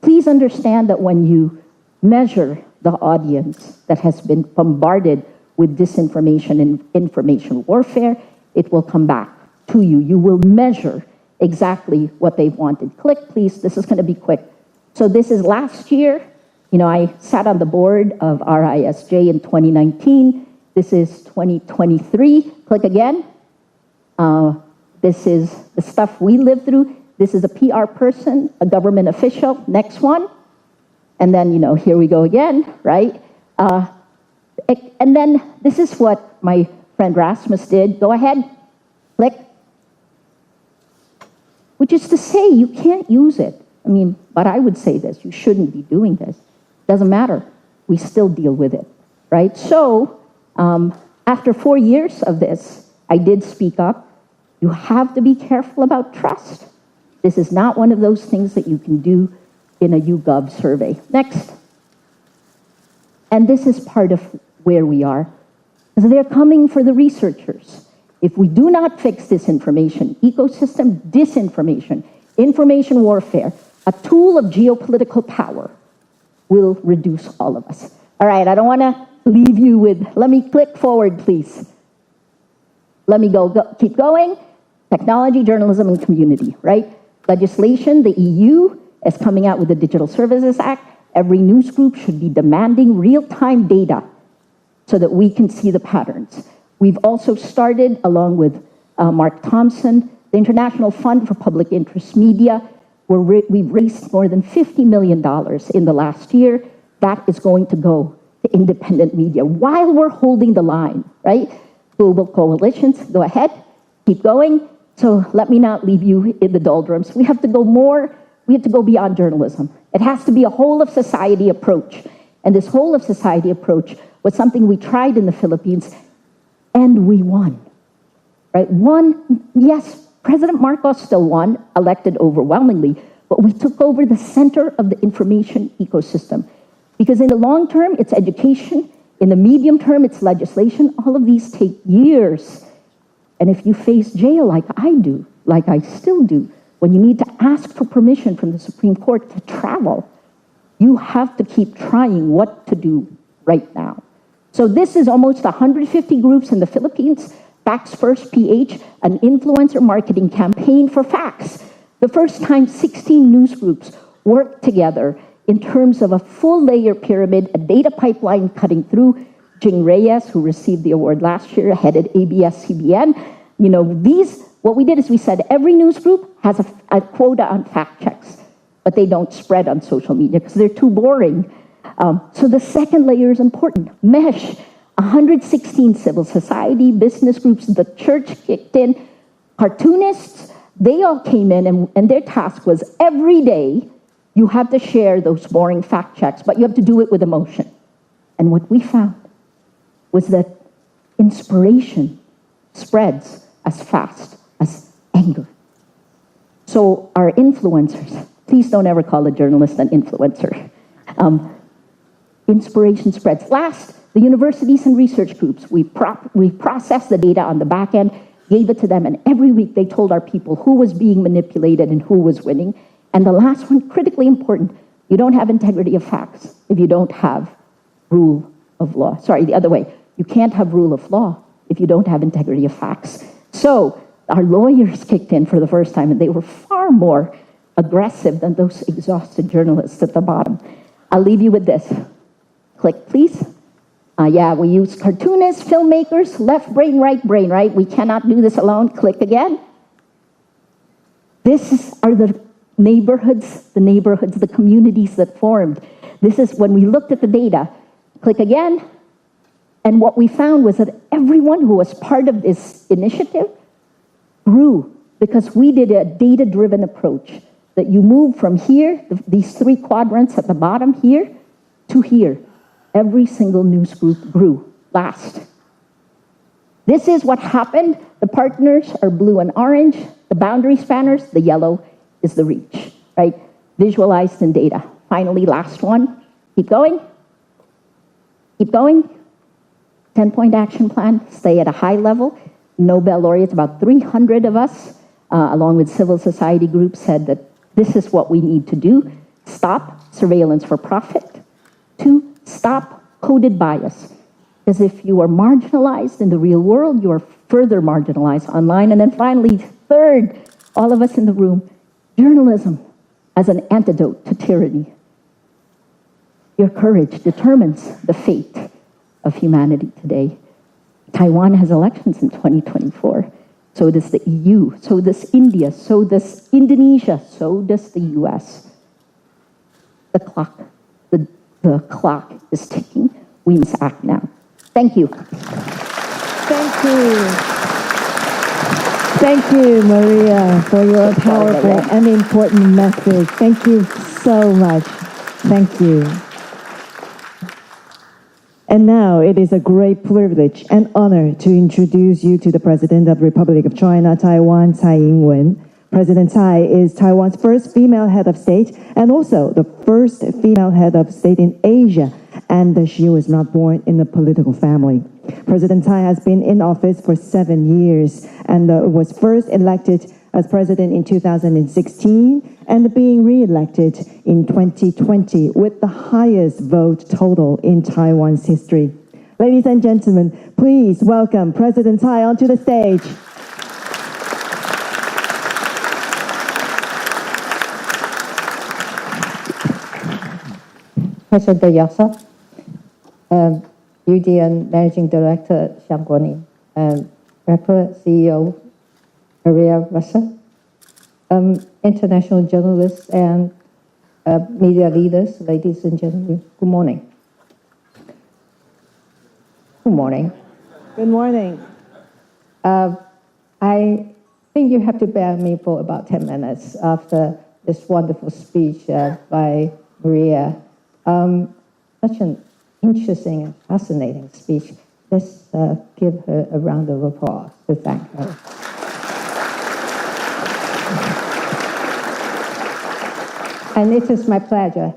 Please understand that when you measure the audience that has been bombarded with disinformation and information warfare, it will come back to you. You will measure exactly what they wanted. Click, please. This is going to be quick. So this is last year. I sat on the board of RISJ in 2019. This is 2023. Click again. This is the stuff we lived through. This is a PR person, a government official. Next one. And then, here we go again, right? And then this is what my friend Rasmus did. Go ahead. Click. Which is to say, you can't use it. But I would say this. You shouldn't be doing this. Doesn't matter. We still deal with it, right? So, after 4 years of this, I did speak up. You have to be careful about trust. This is not one of those things that you can do in a YouGov survey. Next. And this is part of where we are. Because they're coming for the researchers. If we do not fix this information ecosystem, disinformation, information warfare, a tool of geopolitical power, will reduce all of us. All right, I don't want to leave you with, let me click forward, please. Let me keep going. Technology, journalism, and community, right? Legislation, the EU is coming out with the Digital Services Act. Every news group should be demanding real-time data so that we can see the patterns. We've also started, along with Mark Thompson, the International Fund for Public Interest Media, where we've raised more than $50 million in the last year. That is going to go to independent media while we're holding the line, right? Global coalitions, go ahead, keep going. So let me not leave you in the doldrums. We have to go more, we have to go beyond journalism. It has to be a whole of society approach. And this whole of society approach was something we tried in the Philippines, and we won, right? Yes, President Marcos still won, elected overwhelmingly, but we took over the center of the information ecosystem. Because in the long term, it's education. In the medium term, it's legislation. All of these take years. And if you face jail like I do, like I still do, when you need to ask for permission from the Supreme Court to travel, you have to keep trying what to do right now. So this is almost 150 groups in the Philippines. Facts First PH, an influencer marketing campaign for facts. The first time 16 news groups worked together in terms of a full layer pyramid, a data pipeline cutting through. Jing Reyes, who received the award last year, headed ABS-CBN. What we did is we said every news group has a quota on fact checks, but they don't spread on social media because they're too boring. So the second layer is important. Mesh, 116 civil society, business groups, the church kicked in, cartoonists, they all came in and their task was every day you have to share those boring fact checks, but you have to do it with emotion. And what we found was that inspiration spreads as fast as anger. So our influencers, please don't ever call a journalist an influencer. Inspiration spreads. Last, the universities and research groups, we processed the data on the back end, gave it to them, and every week they told our people who was being manipulated and who was winning. And the last one, critically important, you don't have integrity of facts if you don't have rule of law. Sorry, the other way. You can't have rule of law if you don't have integrity of facts. So our lawyers kicked in for the first time, and they were far more aggressive than those exhausted journalists at the bottom. I'll leave you with this. Click, please. Yeah, we use cartoonists, filmmakers, left brain, right? We cannot do this alone. Click again. This are the neighborhoods, the communities that formed. This is when we looked at the data. Click again. And what we found was that everyone who was part of this initiative grew because we did a data-driven approach that you move from here, these three quadrants at the bottom here, to here. Every single news group grew last. This is what happened. The partners are blue and orange. The boundary spanners, the yellow is the reach, right? Visualized in data. Finally, last one. Keep going. Keep going. 10-point action plan, stay at a high level. Nobel laureates, about 300 of us, along with civil society groups, said that this is what we need to do. Stop surveillance for profit. 2, stop coded bias. Because if you are marginalized in the real world, you are further marginalized online. And then finally, 3rd, all of us in the room, journalism as an antidote to tyranny. Your courage determines the fate of humanity today. Taiwan has elections in 2024. So does the EU, so does India, so does Indonesia, so does the US. The clock is ticking. We must act now. Thank you. Thank you. Thank you, Maria, for your powerful and important message. Thank you so much. Thank you. And now it is a great privilege and honor to introduce you to the President of the Republic of China, Taiwan, Tsai Ing-wen. President Tsai is Taiwan's first female head of state and also the first female head of state in Asia, and she was not born in a political family. President Tsai has been in office for 7 years and was first elected as president in 2016 and being re-elected in 2020 with the highest vote total in Taiwan's history. Ladies and gentlemen, please welcome President Tsai onto the stage. President Yasa, UDN Managing Director Xiang Guoning, Rapper CEO Maria Ressa, international journalists and media leaders, ladies and gentlemen, good morning. Good morning. Good morning. I think you have to bear me for about 10 minutes after this wonderful speech by Maria. Such an interesting and fascinating speech. Let's give her a round of applause to thank her. And it is my pleasure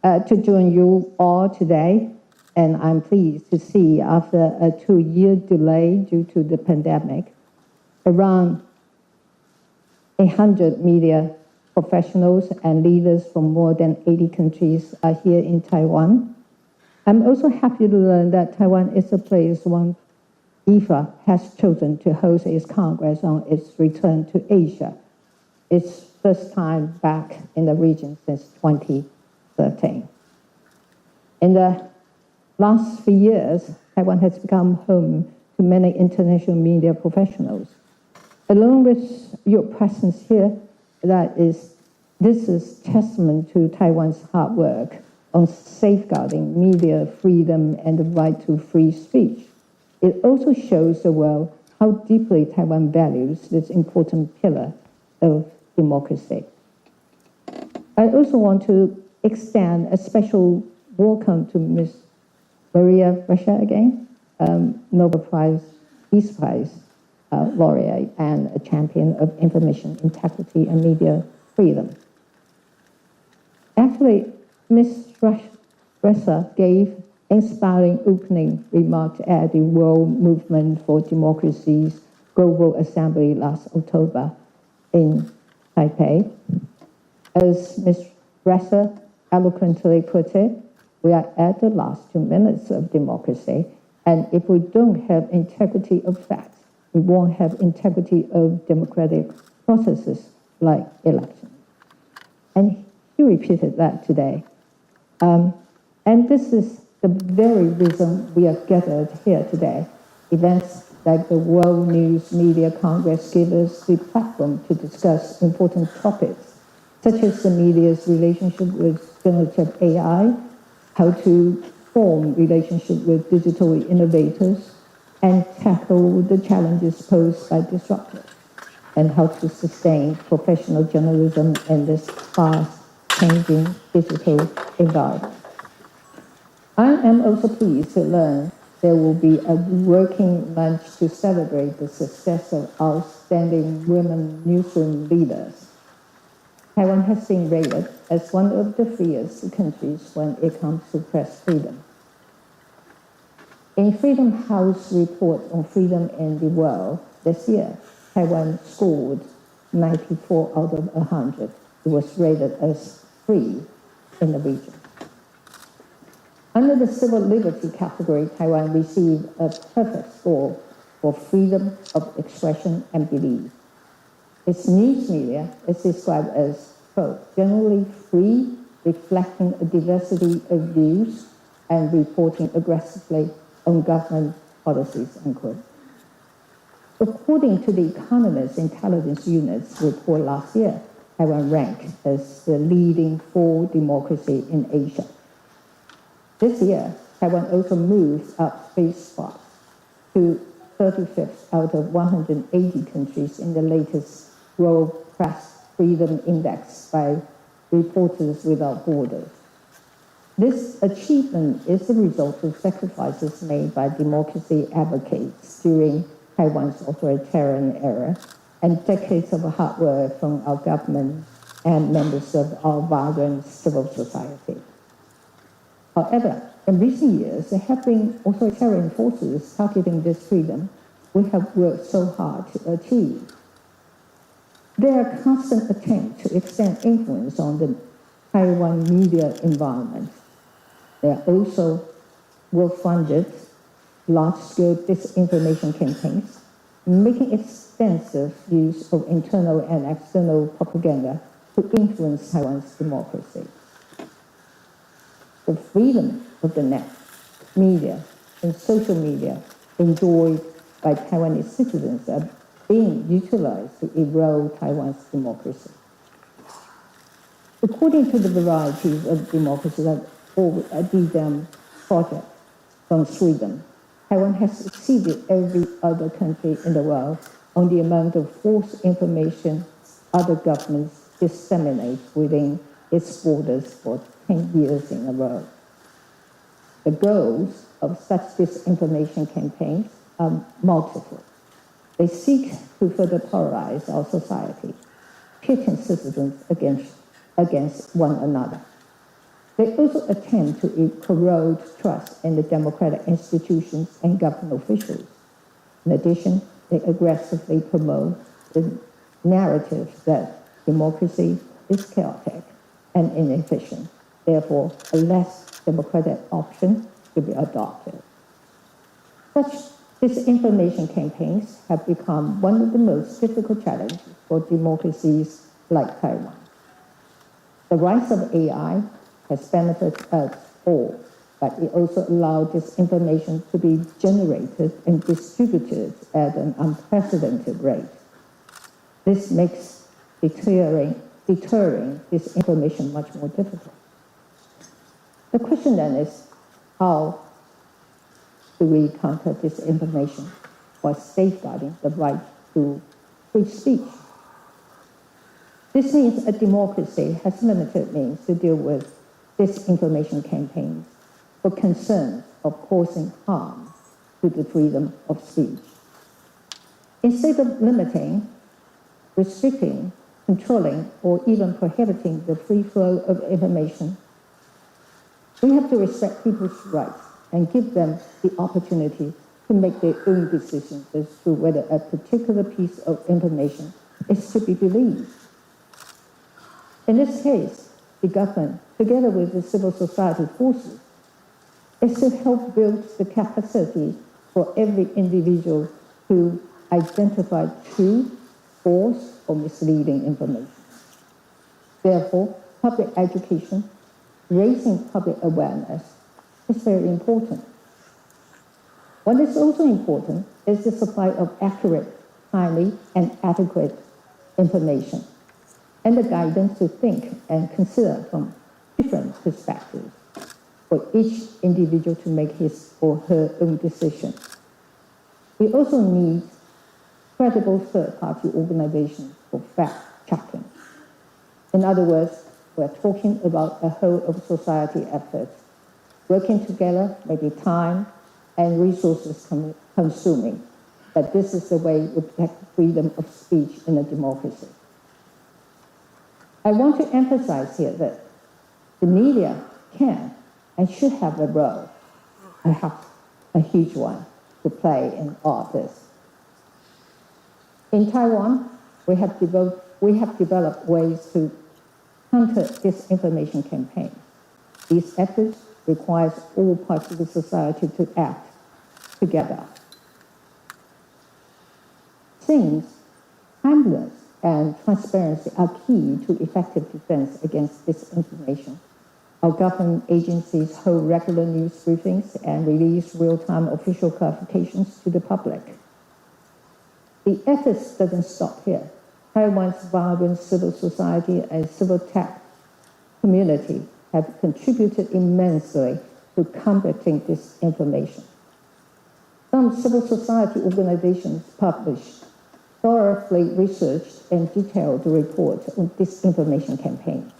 to join you all today. And I'm pleased to see, after a 2-year delay due to the pandemic, around 100 media professionals and leaders from more than 80 countries are here in Taiwan. I'm also happy to learn that Taiwan is a place where IFA has chosen to host its Congress on its return to Asia. Its first time back in the region since 2013. In the last few years, Taiwan has become home to many international media professionals. Along with your presence here, this is testament to Taiwan's hard work on safeguarding media freedom and the right to free speech. It also shows the world how deeply Taiwan values this important pillar of democracy. I also want to extend a special welcome to Ms. Maria Ressa again, Nobel Peace Prize laureate and a champion of information integrity and media freedom. Actually, Ms. Ressa gave inspiring opening remarks at the World Movement for Democracy's Global Assembly last October in Taipei. As Ms. Ressa eloquently put it, we are at the last 2 minutes of democracy, and if we don't have integrity of facts, we won't have integrity of democratic processes like elections. And he repeated that today. And this is the very reason we are gathered here today. Events like the World News Media Congress give us the platform to discuss important topics, such as the media's relationship with generative AI, how to form relationship with digital innovators, and tackle the challenges posed by disruptors, and how to sustain professional journalism in this fast-changing digital environment. I am also pleased to learn there will be a working lunch to celebrate the success of outstanding women newsroom leaders. Taiwan has been rated as one of the freest countries when it comes to press freedom. In Freedom House report on freedom in the world this year, Taiwan scored 94 out of 100. It was rated as free in the region. Under the civil liberty category, Taiwan received a perfect score for freedom of expression and belief. Its news media is described as, quote, generally free, reflecting a diversity of views and reporting aggressively on government policies, unquote. According to the Economist Intelligence Unit's report last year, Taiwan ranked as the leading for democracy in Asia. This year, Taiwan also moved up 3 spots to 35th out of 180 countries in the latest World Press Freedom Index by Reporters Without Borders. This achievement is the result of sacrifices made by democracy advocates during Taiwan's authoritarian era and decades of hard work from our government and members of our vibrant civil society. However, in recent years, there have been authoritarian forces targeting this freedom we have worked so hard to achieve. There are constant attempts to extend influence on the Taiwan media environment. There are also well-funded, large-scale disinformation campaigns, making extensive use of internal and external propaganda to influence Taiwan's democracy. The freedom of the net, media, and social media enjoyed by Taiwanese citizens are being utilized to erode Taiwan's democracy. According to the varieties of democracy that DDEM project from Sweden, Taiwan has exceeded every other country in the world on the amount of false information other governments disseminate within its borders for 10 years in a row. The goals of such disinformation campaigns are multiple. They seek to further polarize our society, pitting citizens against one another. They also attempt to corrode trust in the democratic institutions and government officials. In addition, they aggressively promote the narrative that democracy is chaotic and inefficient. Therefore, a less democratic option should be adopted. Such disinformation campaigns have become one of the most difficult challenges for democracies like Taiwan. The rise of AI has benefited us all, but it also allowed disinformation to be generated and distributed at an unprecedented rate. This makes deterring disinformation much more difficult. The question then is, how do we counter disinformation while safeguarding the right to free speech? This means a democracy has limited means to deal with disinformation campaigns for concern of causing harm to the freedom of speech. Instead of limiting, restricting, controlling, or even prohibiting the free flow of information, we have to respect people's rights and give them the opportunity to make their own decisions as to whether a particular piece of information is to be believed. In this case, the government, together with the civil society forces, is to help build the capacity for every individual to identify true, false, or misleading information. Therefore, public education, raising public awareness, is very important. What is also important is the supply of accurate, timely, and adequate information, and the guidance to think and consider from different perspectives for each individual to make his or her own decision. We also need credible third-party organizations for fact-checking. In other words, we're talking about a whole of society effort. Working together may be time and resources consuming, but this is the way we protect freedom of speech in a democracy. I want to emphasize here that the media can and should have a role, perhaps a huge one, to play in all this. In Taiwan, we have developed ways to counter disinformation campaigns. These efforts require all parts of the society to act together. Since timeliness and transparency are key to effective defense against disinformation, our government agencies hold regular news briefings and release real-time official clarifications to the public. The efforts doesn't stop here. Taiwan's vibrant civil society and civil tech community have contributed immensely to combating disinformation. Some civil society organizations published thoroughly researched and detailed reports on disinformation campaigns.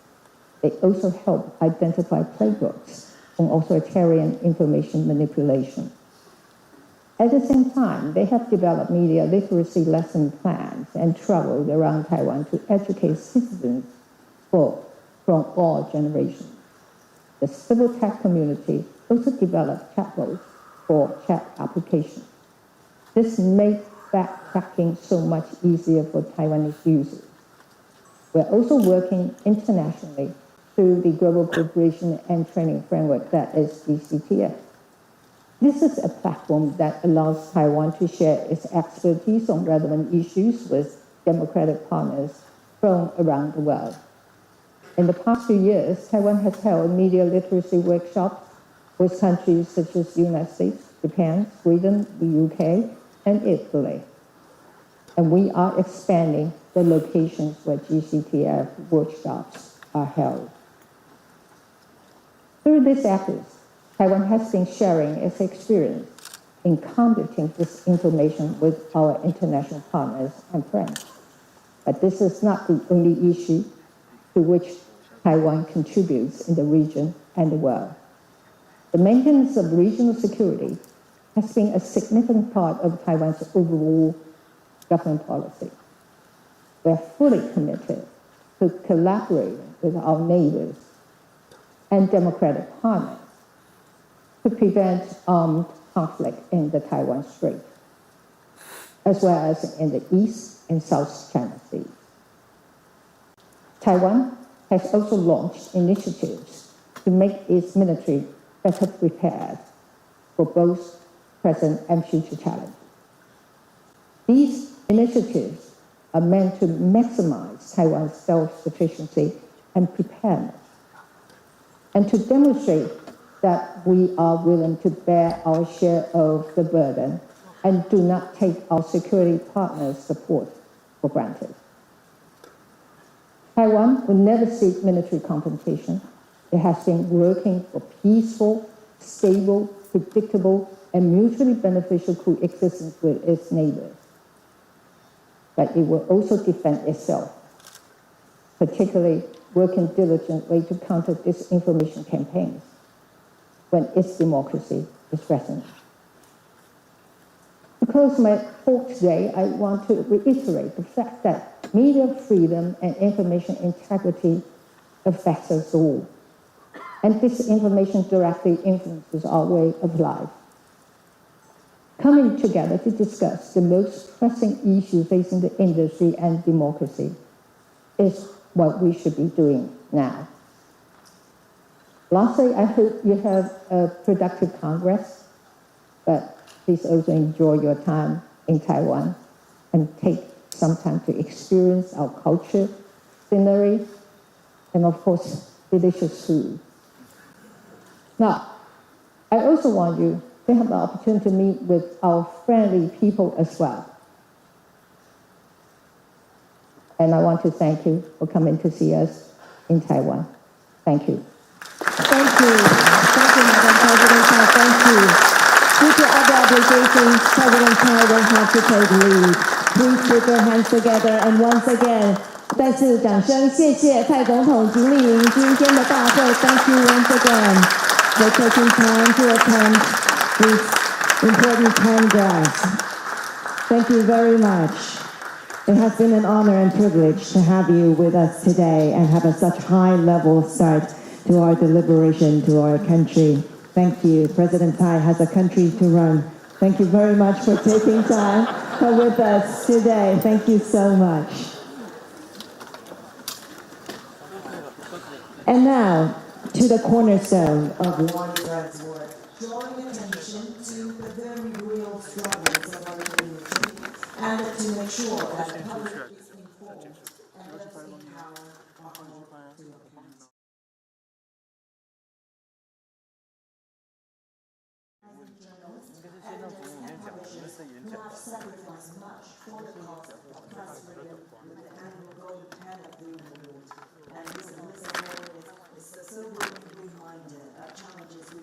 They also help identify playbooks on authoritarian information manipulation. At the same time, they have developed media literacy lesson plans and traveled around Taiwan to educate citizens from all generations. The civil tech community also developed chatbots for chat applications. This made fact-checking so much easier for Taiwanese users. We're also working internationally through the Global Cooperation and Training Framework, that is GCTF. This is a platform that allows Taiwan to share its expertise on relevant issues with democratic partners from around the world. In the past few years, Taiwan has held media literacy workshops with countries such as the United States, Japan, Sweden, the UK, and Italy. And we are expanding the locations where GCTF workshops are held. Through these efforts, Taiwan has been sharing its experience in combating disinformation with our international partners and friends. But this is not the only issue to which Taiwan contributes in the region and the world. The maintenance of regional security has been a significant part of Taiwan's overall government policy. We are fully committed to collaborating with our neighbors and democratic partners to prevent armed conflict in the Taiwan Strait, as well as in the East and South China Sea. Taiwan has also launched initiatives to make its military better prepared for both present and future challenges. These initiatives are meant to maximize Taiwan's self-sufficiency and preparedness, and to demonstrate that we are willing to bear our share of the burden and do not take our security partners' support for granted. Taiwan will never seek military confrontation. It has been working for peaceful, stable, predictable, and mutually beneficial coexistence with its neighbors. But it will also defend itself, particularly working diligently to counter disinformation campaigns when its democracy is threatened. close my talk today, I want to reiterate the fact that media freedom and information integrity affects us all. And this information directly influences our way of life. Coming together to discuss the most pressing issue facing the industry and democracy is what we should be doing now. Lastly, I hope you have a productive Congress, but please also enjoy your time in Taiwan and take some time to experience our culture, scenery, and of course, delicious food. Now, I also want you to have the opportunity to meet with our friendly people as well. And I want to thank you for coming to see us in Taiwan. Thank you. Thank you. Thank you, Madam President. Thank you. Due to other obligations, President Tsai will have to take lead. Please put your hands together and once again, 再次掌声，谢谢蔡总统及莅临今天的大会。Thank you once again for taking time to attend this important Congress. Thank you very much. It has been an honor and privilege to have you with us today and have such high-level start to our deliberation to our country. Thank you. President Tsai has a country to run. Thank you very much for taking time with us today. Thank you so much. And now, to the cornerstone of one man's work, drawing attention to the very real struggles of our community and to make sure that the public is informed and let's empower our hope to account. As journalists, editors, and publishers who have sacrificed much for the cause of press freedom with the annual Golden Pen of the Award. And this whistleblowing is a sobering reminder of challenges we